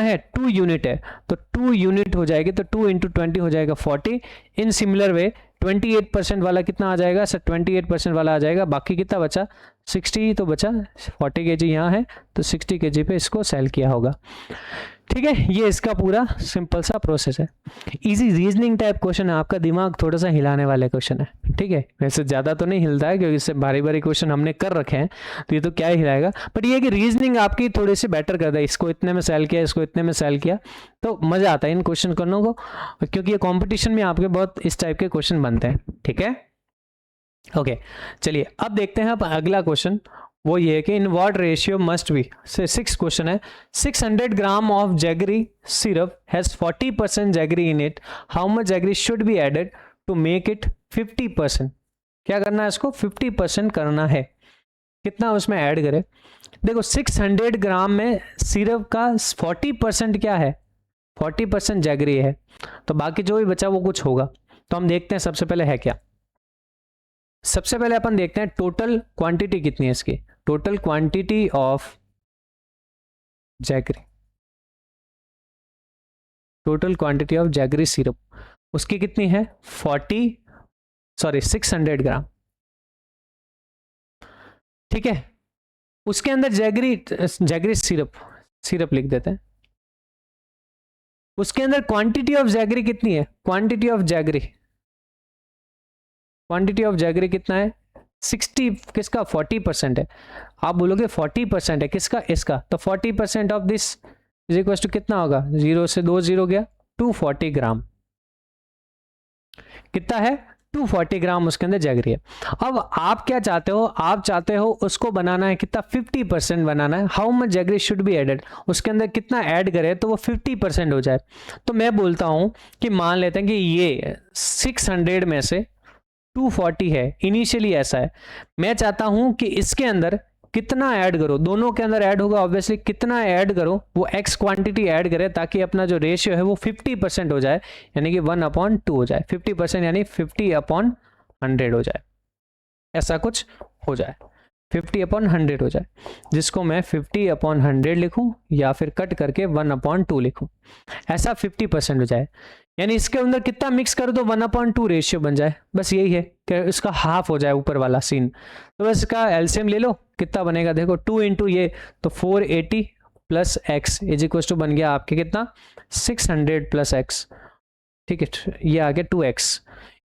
S2: है 2 यूनिट है, तो 2 यूनिट हो जाएगी, तो 2 × 20 हो जाएगा 40। इन सिमिलर वे 28% वाला कितना आ जाएगा सर, 28% वाला आ जाएगा, बाकी कितना बचा 60 तो बचा, 40 kg यहाँ है तो 60 kg पे इसको सेल किया होगा। ठीक है, ये इसका पूरा सिंपल सा प्रोसेस है। इजी रीजनिंग टाइप क्वेश्चन है, आपका दिमाग थोड़ा सा हिलाने वाले क्वेश्चन है। ठीक है, वैसे ज़्यादा तो नहीं हिलता है क्योंकि इससे भारी भारी क्वेश्चन हमने कर रखे हैं, तो ये तो क्या ही हिलाएगा, बट ये कि रीजनिंग आपकी थोड़ी सी बेटर कर दे। इसको इतने में सेल किया, इसको इतने में सेल किया, तो मज़ा आता है इन क्वेश्चन करने को, क्योंकि ये कॉम्पिटिशन में आपके बहुत इस टाइप के क्वेश्चन बनते हैं। ठीक है, ओके, चलिए अब देखते हैं आप अगला क्वेश्चन। वो ये है कि in what ratio must be, से 6 क्वेश्चन है, 600 gram of jaggery syrup has 40% jaggery in it, how much jaggery should be added to make it 50%। क्या करना है, इसको 50% करना है। कितना उसमें ऐड करें, देखो 600 ग्राम में सिरप का 40% क्या है, 40% जैगरी है, तो बाकी जो भी बचा वो कुछ होगा। तो हम देखते हैं सबसे पहले है क्या। सबसे पहले अपन देखते हैं टोटल क्वांटिटी कितनी है इसकी, total quantity of jaggery, total quantity of jaggery syrup उसकी कितनी है 600 ग्राम। ठीक है, उसके अंदर जैगरी सिरप लिख देते हैं। उसके अंदर क्वांटिटी ऑफ जैगरी कितनी है, क्वांटिटी ऑफ जैगरी कितना है 60, किसका 40% है। आप बोलोगे 40% है किसका, इसका, तो 40% of this is equal to कितना होगा, 0 से 2 0 गया, 240 ग्राम। कितना है 240 ग्राम उसके अंदर जैगरी है। अब आप क्या चाहते हो, आप चाहते हो उसको बनाना है कितना 50% बनाना है। How much jaggery should be added, उसके अंदर कितना ऐड करे तो वो 50% हो जाए। तो मैं बोलता हूं कि मान लेते हैं कि ये 600 में से 240 है, इनिशियली ऐसा है। मैं चाहता हूं कि इसके अंदर कितना ऐड करो, दोनों के अंदर ऐड होगा ऑब्वियसली, कितना ऐड करो, वो x क्वांटिटी ऐड करे ताकि अपना जो रेशियो है वो 50% हो जाए, यानी कि 1/2 हो जाए। 50% यानी 50/100 हो जाए, ऐसा कुछ हो जाए, 50/100 हो जाए, जिसको मैं 50/100 लिखूं या फिर कट करके 1/2 लिखूं, ऐसा 50% हो जाए। यानी इसके अंदर कितना मिक्स कर दो 1/2 रेशियो बन जाए, बस यही है कि इसका हाफ हो जाए ऊपर वाला सीन। तो बस इसका एलसीएम ले लो, कितना बनेगा देखो, 2 इंटू ये तो 480 plus x is equal to बन गया आपके कितना 600 प्लस एक्स। ठीक है, ये आ गया 2x,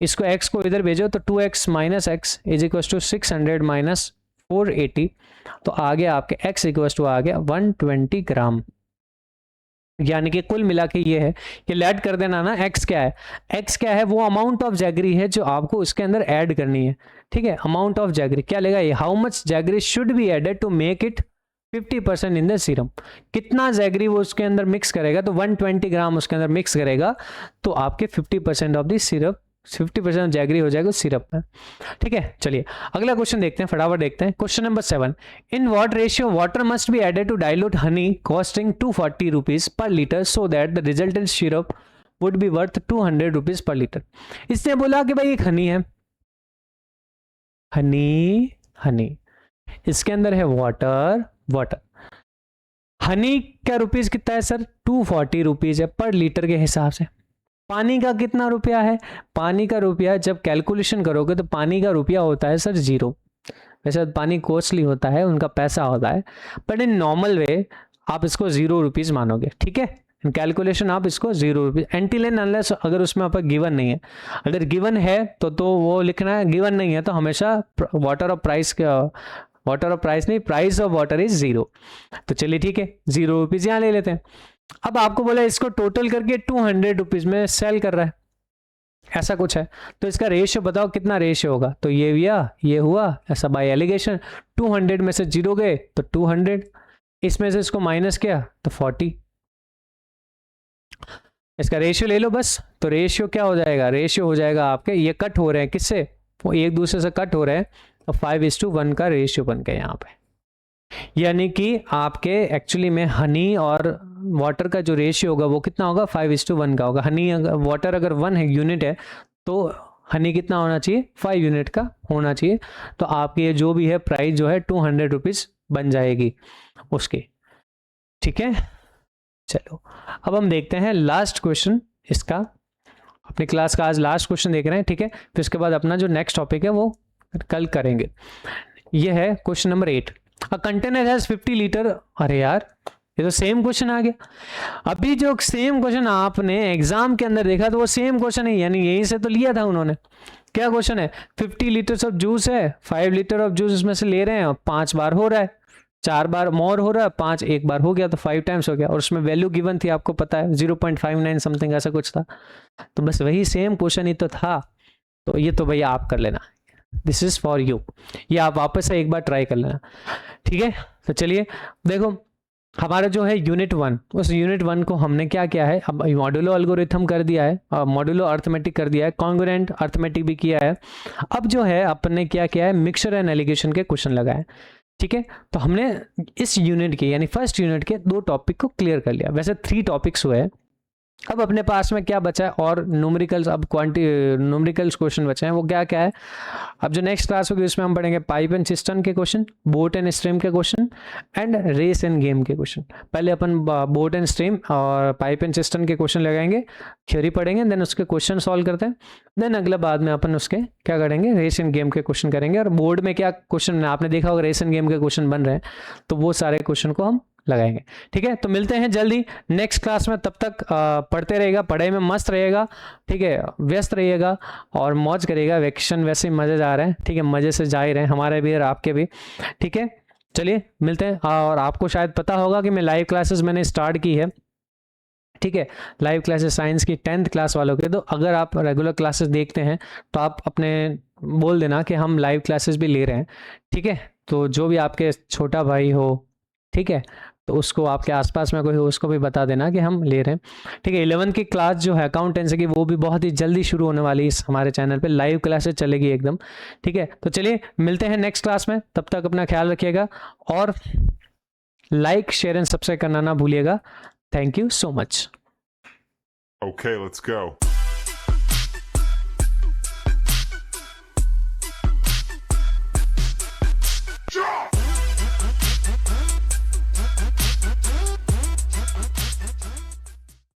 S2: इसको x को इधर भेजो तो 2x minus x is equal to 600 minus 480, तो आ गया आपके x इक्वल टू आ गया 120 ग्राम। यानी कि कुल मिला के ये है कि लेट कर देना ना, x क्या है, x क्या है, वो अमाउंट ऑफ जैगरी है जो आपको इसके अंदर ऐड करनी है। ठीक है, अमाउंट ऑफ जैगरी क्या लेगा ये, how much jaggery should be added to make it 50% in the serum. कितना जैगरी वो उसके अंदर मिक्स करेगा, तो 120 ग्राम उसके अंदर मिक्स करेगा, तो आपके 50% ऑफ द सिरप, 50% जैगरी हो जाएगा सिरप में। ठीक है, चलिए अगला क्वेश्चन देखते हैं, फटाफट देखते हैं। Question number 7, in what ratio water must be added to dilute honey costing 240 rupees per litre so that the resultant syrup would be worth 200 rupees per litre. इसने बोला कि भाई एक हनी है, हनी, इसके अंदर है वाटर, हनी का रुपीज कितना है सर, 240 रुपीज है पर लीटर के हिसाब से। पानी का कितना रुपया है, पानी का रुपया जब कैलकुलेशन करोगे तो पानी का रुपया होता है सर 0। वैसे पानी कॉस्टली होता है, उनका पैसा होता है, बट इन नॉर्मल वे आप इसको 0 रुपीज मानोगे। ठीक है, कैलकुलेशन आप इसको 0 रुपीज, एंटिल एंड अनलेस अगर उसमें आपका गिवन नहीं है, अगर गिवन है तो वो लिखना है, गिवन नहीं है तो हमेशा वाटर ऑफ प्राइस नहीं, प्राइस ऑफ वाटर इज 0। तो चलिए ठीक है, 0 रुपीज यहाँ ले लेते हैं। अब आपको बोला इसको टोटल करके 200 रुपीज में सेल कर रहा है, ऐसा कुछ है, तो इसका रेशियो बताओ कितना रेशियो होगा। तो ये हुआ ऐसा बाय एलिगेशन, 200 में से 0 गए तो 200, इसमें से इसको माइनस किया तो 40, इसका रेशियो ले लो बस। तो रेशियो क्या हो जाएगा, रेशियो हो जाएगा आपके, ये कट हो रहे हैं किससे, वो एक दूसरे से कट हो रहे हैं, तो 5:1 का रेशियो बन गया यहाँ पे। यानी कि आपके एक्चुअली में हनी और वाटर का जो रेशियो होगा वो कितना होगा, 5:1 का होगा। हनी वाटर अगर 1 है यूनिट है तो हनी कितना होना चाहिए, 5 यूनिट का होना चाहिए। तो आपकी ये जो भी है प्राइस जो है 200 रुपीज बन जाएगी उसकी। ठीक है, चलो अब हम देखते हैं लास्ट क्वेश्चन इसका, अपनी क्लास का आज लास्ट क्वेश्चन देख रहे हैं। ठीक है, फिर इसके बाद अपना जो नेक्स्ट टॉपिक है वो कल करेंगे। ये है question number 8, a container has 50 litre, अरे यार ये तो सेम क्वेश्चन आ गया। अभी जो सेम क्वेश्चन आपने एग्जाम के अंदर देखा तो वो सेम क्वेश्चन है, यानी यहीं से तो लिया था उन्होंने। क्या क्वेश्चन है, 50 लीटर्स ऑफ जूस है, 5 लीटर ऑफ जूस इसमें से ले रहे हैं, 5 बार हो रहा है, 4 बार मोर हो रहा है, 5 एक बार हो गया तो 5 टाइम्स हो गया, और उसमें वैल्यू गिवन थी आपको पता है 0.59 समथिंग ऐसा कुछ था। तो बस वही सेम क्वेश्चन ही तो था। तो ये तो भैया आप कर लेना, दिस इज फॉर यू, ये आप वापस से एक बार ट्राई कर लेना, ठीक है। तो चलिए देखो, हमारा जो है यूनिट 1, उस यूनिट 1 को हमने क्या किया है, अब मॉड्यूलो एल्गोरिथम कर दिया है, मॉड्यूलो अर्थमेटिक कर दिया है, कॉन्ग्रुएंट अर्थमेटिक भी किया है। अब जो है अपन ने क्या किया है, मिक्सचर एंड एलिगेशन के क्वेश्चन लगाए, ठीक है। तो हमने इस यूनिट के यानी फर्स्ट यूनिट के 2 टॉपिक को क्लियर कर लिया, वैसे 3 टॉपिक्स हुए हैं। अब अपने पास में क्या बचा है, और न्यूमेरिकल्स, अब न्यूमेरिकल्स क्वेश्चन बचे हैं, वो क्या क्या है। अब जो नेक्स्ट क्लास होगी उसमें हम पढ़ेंगे पाइप एंड सिस्टम के क्वेश्चन, बोट एंड स्ट्रीम के question, and race and game के क्वेश्चन। पहले अपन बोट एंड स्ट्रीम और पाइप एंड सिस्टम के क्वेश्चन लगाएंगे, थ्योरी पढ़ेंगे, देन उसके क्वेश्चन सॉल्व करते हैं, देन अगला बाद में अपन उसके क्या करेंगे, रेस एंड गेम के क्वेश्चन करेंगे। और बोर्ड में क्या क्वेश्चन आपने देखा होगा, रेस एंड गेम के क्वेश्चन बन रहे हैं, तो वो सारे क्वेश्चन को हम लगाएंगे, ठीक है। तो मिलते हैं जल्दी नेक्स्ट क्लास में, तब तक पढ़ते रहेगा, पढ़ाई में मस्त रहेगा, ठीक है, व्यस्त रहिएगा और मौज करिएगा। वैकेशन वैसे ही मजे जा रहे हैं, ठीक है, मजे से जा ही रहे हैं, हमारे भी और आपके भी, ठीक है। चलिए मिलते हैं। और आपको शायद पता होगा कि मैं लाइव क्लासेस मैंने स्टार्ट की है, ठीक है, लाइव क्लासेस साइंस की 10th क्लास वालों के। तो अगर आप रेगुलर क्लासेस देखते हैं तो आप अपने बोल देना कि हम लाइव क्लासेस भी ले रहे हैं, ठीक है। तो जो भी आपके छोटा भाई हो, ठीक है, तो उसको आपके आसपास में कोई हो उसको भी बता देना कि हम ले रहे हैं, ठीक है। 11th की क्लास जो है अकाउंटेंसी की, वो भी बहुत ही जल्दी शुरू होने वाली है इस हमारे चैनल पे, लाइव क्लासेस चलेगी एकदम, ठीक है। तो चलिए मिलते हैं नेक्स्ट क्लास में, तब तक अपना ख्याल रखिएगा और लाइक शेयर एंड सब्सक्राइब करना ना भूलिएगा। Thank you so much.
S1: Okay, let's go.